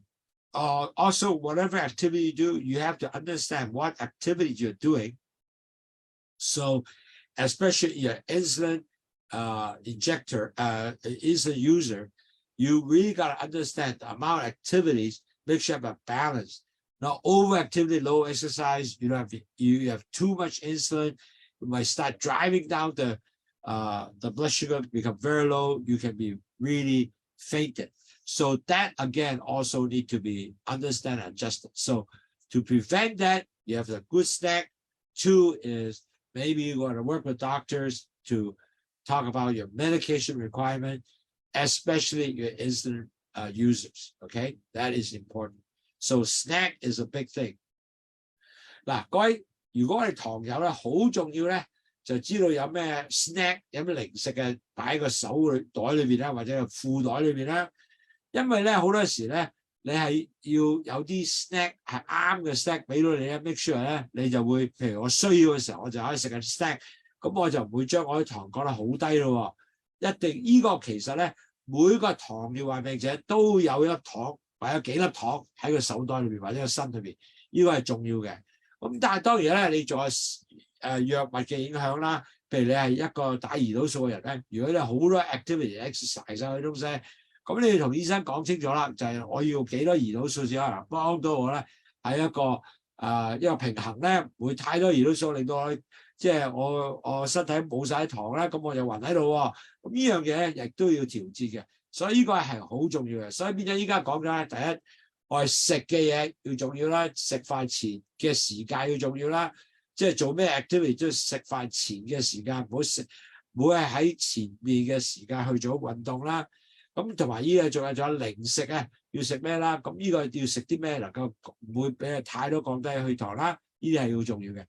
also, whatever activity you do, you have to understand what activities you're doing. So, especially your insulin injector, insulin user, you really got to understand the amount of activities, make sure you have a balance. Not overactivity, low exercise, you have too much insulin, you might start driving down the blood sugar, become very low, you can be really fainted. So that, again, also need to be understood and adjusted. So to prevent that, you have a good snack. 2 is maybe you want to work with doctors to talk about your medication requirement, especially your insulin users, okay? That is important. So snack is a big thing. 嗱，各位，如果我哋糖友咧，好重要咧，就知道有咩 snack， 有咩零食嘅擺喺個手袋裏邊啦，或者個褲袋裏邊啦。因為咧好多時咧，你係要有啲 snack 係啱嘅 snack 俾到你咧 ，make sure 咧你就會，譬如我需要嘅時候，我就可以食緊 snack， 咁我就唔會將我啲糖降得好低咯。一定呢個其實咧，每個糖尿病病者都有一粒糖或者幾粒糖喺個手袋裏邊或者個身裏邊，呢個係重要嘅。咁但係當然咧，你仲有藥物嘅影響啦。譬如你係一個打胰島素嘅人咧，如果你好多 activity exercise 嗰啲東西。咁你要同醫生講清楚啦，就係我要幾多胰島素先可能幫到我咧，喺一個平衡咧，唔會太多胰島素令到我即係我身體冇晒糖咧，咁我就暈喺度喎。咁呢樣嘢咧亦都要調節嘅，所以呢個係好重要嘅。所以變咗依家講緊咧，第一我係食嘅嘢要重要啦，食飯前嘅時間要重要啦，即係做咩 activity 即係食飯前嘅時間，唔好係喺前面嘅時間去做運動啦。咁同埋呢個仲有零食啊，要食咩啦？咁呢個要食啲咩能夠唔會俾你太多降低血糖啦？呢啲係好重要嘅。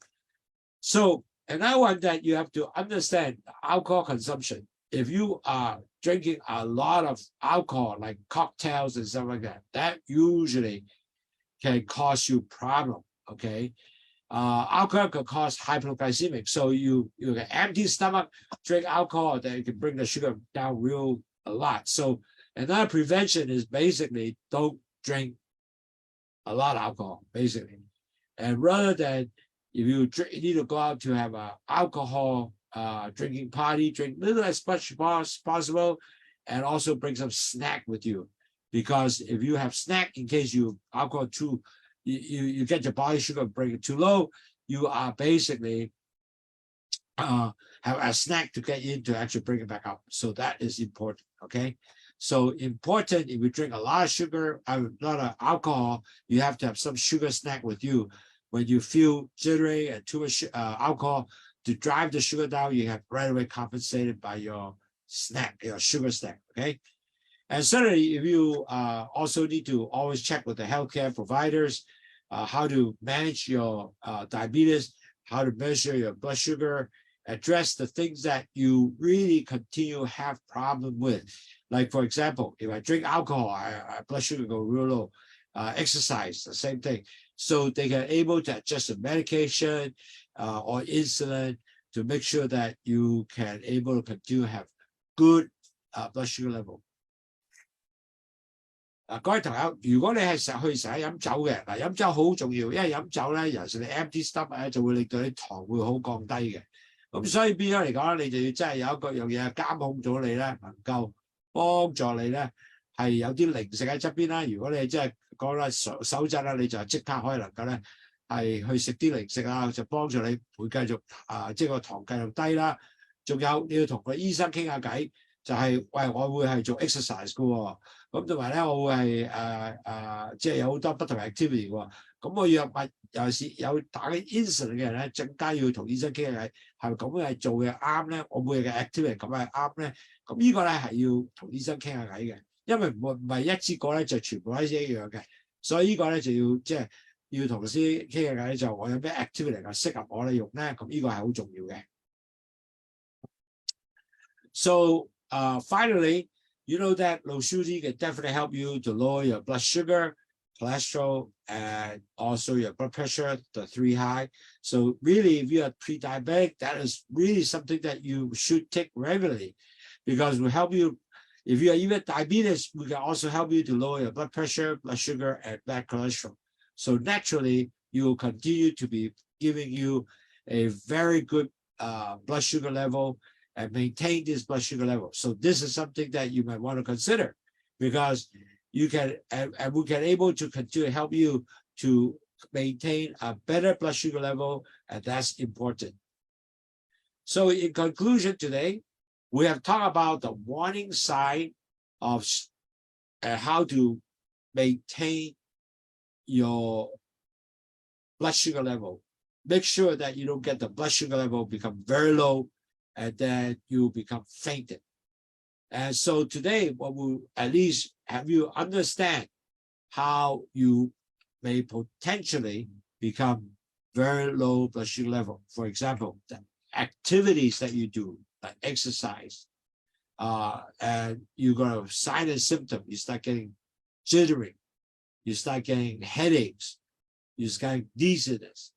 So another one that you have to understand alcohol consumption. If you are drinking a lot of alcohol, like cocktails and stuff like that, that usually can cause you problem. Okay, alcohol can cause hypoglycemic. So you get empty stomach, drink alcohol, then you can bring the sugar down a lot. So another prevention is basically don't drink a lot of alcohol, basically. And rather than if you need to go out to have an alcohol drinking party, drink little as much as possible, and also bring some snack with you. Because if you have snack in case you alcohol too, you get your body sugar bring it too low, you are basically have a snack to get in to actually bring it back up. So that is important, okay? So important, if you drink a lot of sugar, a lot of alcohol, you have to have some sugar snack with you. When you feel jittery and too much alcohol, to drive the sugar down, you have right away compensated by your snack, your sugar snack, okay? And certainly, if you also need to always check with the healthcare providers, how to manage your diabetes, how to measure your blood sugar, address the things that you really continue to have problem with. Like, for example, if I drink alcohol, my blood sugar go real low. Exercise, the same thing. So they can able to adjust the medication or insulin to make sure that you can able to continue to have good blood sugar level. 各位朋友，如果你係成日飲酒嘅，嗱飲酒好重要，因為飲酒咧，尤其是你 empty stomach 咧，就會令到啲糖會好降低嘅。咁所以變咗嚟講咧，你就要真係有一個樣嘢監控咗你咧，能夠幫助你咧係有啲零食喺側邊啦。如果你真係講啦手震啦，你就即刻可以能夠咧係去食啲零食啊，就幫助你會繼續即係個糖繼續低啦。仲有你要同個醫生傾下偈，就係喂我會係做 exercise 嘅喎，咁同埋咧我會係即係有好多不同 activity 喎。咁我藥物尤其是有打緊 insulin 嘅人咧，更加要同醫生傾下偈，係咪咁樣做嘅啱咧？我每日嘅 activity 咁係啱咧？咁呢個咧係要同醫生傾下偈嘅，因為唔係一支過咧就全部係一樣嘅，所以呢個咧就要即係要同師傾下偈，就我有咩 activity 係適合我哋用咧？咁呢個係好重要嘅。So finally, you know that low sugar can definitely help you to lower your blood sugar, cholesterol, and also your blood pressure, the 3 high. So really, if you are pre-diabetic, that is really something that you should take regularly because we help you. If you are even diabetes, we can also help you to lower your blood pressure, blood sugar, and bad cholesterol. So naturally, you will continue to be giving you a very good blood sugar level and maintain this blood sugar level. So this is something that you might want to consider because you can, and we can able to continue to help you to maintain a better blood sugar level, and that's important. So in conclusion today, we have talked about the warning sign of how to maintain your blood sugar level. Make sure that you don't get the blood sugar level become very low and then you become fainted. And so today, what will at least have you understand how you may potentially become very low blood sugar level. For example, the activities that you do, like exercise, and you're going to sign a symptom, you start getting jittering, you start getting headaches, you start getting dizziness.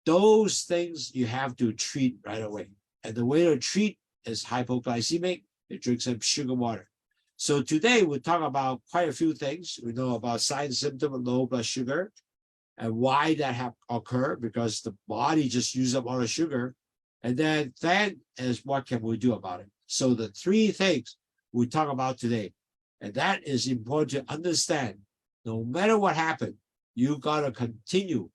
Those things you have to treat right away. And the way to treat is hypoglycemic, you drink some sugar water. So today we'll talk about quite a few things. We know about sign and symptom of low blood sugar and why that have occurred, because the body just uses up all the sugar. And then is what can we do about it? So the 3 things we talk about today, and that is important to understand. No matter what happened, you gotta continue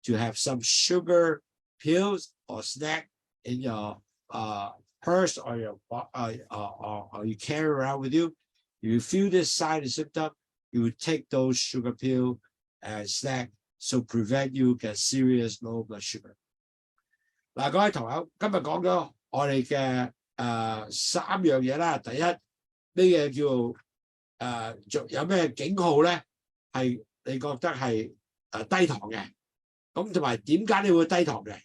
to have some sugar pills or snack in your purse or you carry around with you. If you feel this sign and symptom, you would take those sugar pill and snack so prevent you get serious low blood sugar. 嗱，各位同學，今日講咗我哋嘅3樣嘢啦。第一，呢嘢叫有咩警號咧？係你覺得係低糖嘅，咁同埋點解你會低糖嘅？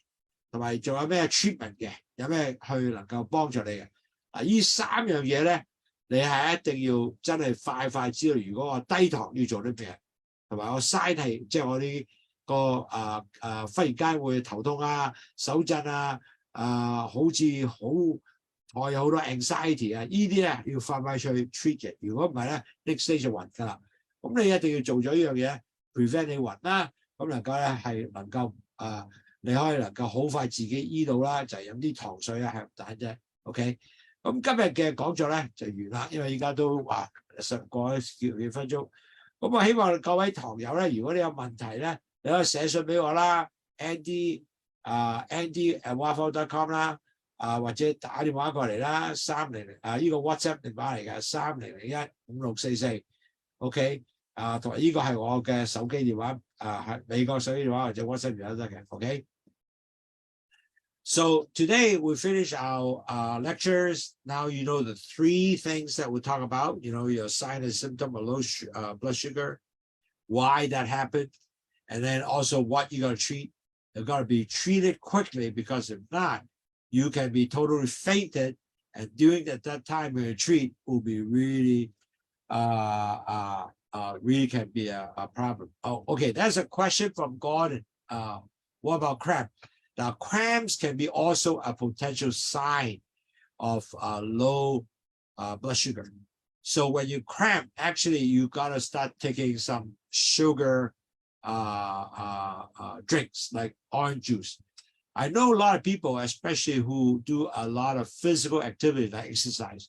同埋仲有咩 treatment 嘅？有咩去能夠幫助你嘅？嗱，呢3樣嘢咧，你係一定要真係快知道。如果我低糖要做啲咩，同埋我嘥係即係我啲個忽然間會頭痛啊、手震啊、好似我有好多 anxiety 啊，呢啲咧要快去 treat 嘅。如果唔係咧 ，next day 就暈㗎啦。咁你一定要做咗呢樣嘢 ，prevent 你暈啦。咁能夠咧係能夠你可以能夠好快自己醫到啦，就係飲啲糖水啊，係咁簡單啫。OK， 咁今日嘅講座咧就完啦，因為依家都話過咗幾分鐘。咁我希望各位堂友咧，如果你有問題咧，你可以寫信俾我啦 ，Andy@waffle.com 啦，或者打電話過嚟啦，300呢個 WhatsApp 電話嚟嘅，30015644，OK，同埋呢個係我嘅手機電話，係美國手機電話或者 WhatsApp 電話都得嘅 ，OK。So today we finish our lectures. Now you know the 3 things that we talk about. You know your sign and symptom of low blood sugar, why that happened, and then also what you're going to treat. You're going to be treated quickly because if not, you can be totally fainted, and during that time when you treat will be really can be a problem. Oh, okay, that's a question from Gordon. What about cramp? Now, cramps can be also a potential sign of low blood sugar. So when you cramp, actually, you gotta start taking some sugar drinks like orange juice. I know a lot of people, especially who do a lot of physical activity like exercise,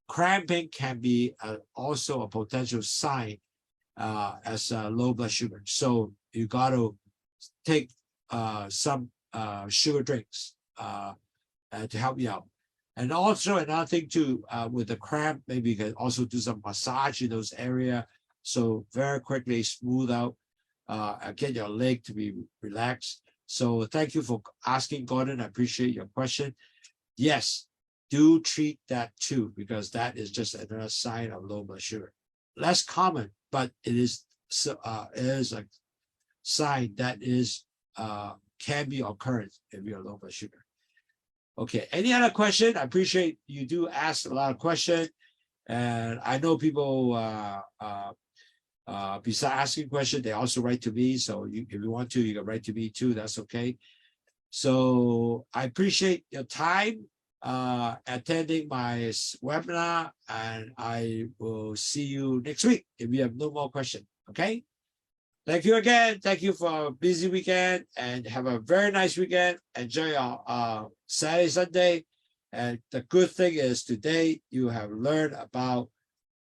cramping can be also a potential sign as low blood sugar. So you gotta take some sugar drinks to help you out. And also another thing too, with the cramp, maybe you can also do some massage in those areas. So very quickly smooth out get your leg to be relaxed. So thank you for asking, Gordon. I appreciate your question. Yes, do treat that too, because that is just another sign of low blood sugar. Less common, but it is a sign that is can be occurrence if you're low blood sugar. Okay, any other question? I appreciate you do ask a lot of questions, and I know people besides asking questions, they also write to me. So if you want to, you can write to me too. That's okay. So I appreciate your time attending my webinar, and I will see you next week if you have no more questions. Okay. Thank you again. Thank you for a busy weekend, and have a very nice weekend. Enjoy your Saturday, Sunday. And the good thing is today you have learned about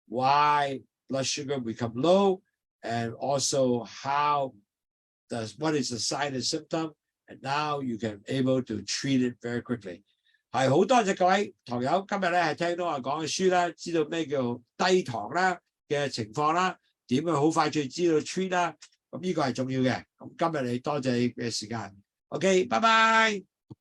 why blood sugar become low, and also what is the sign and symptom, and now you can able to treat it very quickly. 係好多謝各位堂友今日咧係聽到我講嘅書啦，知道咩叫低糖啦嘅情況啦，點去好快脆知道 treat 啦，咁呢個係重要嘅。咁今日你多謝你嘅時間 ，OK， 拜拜。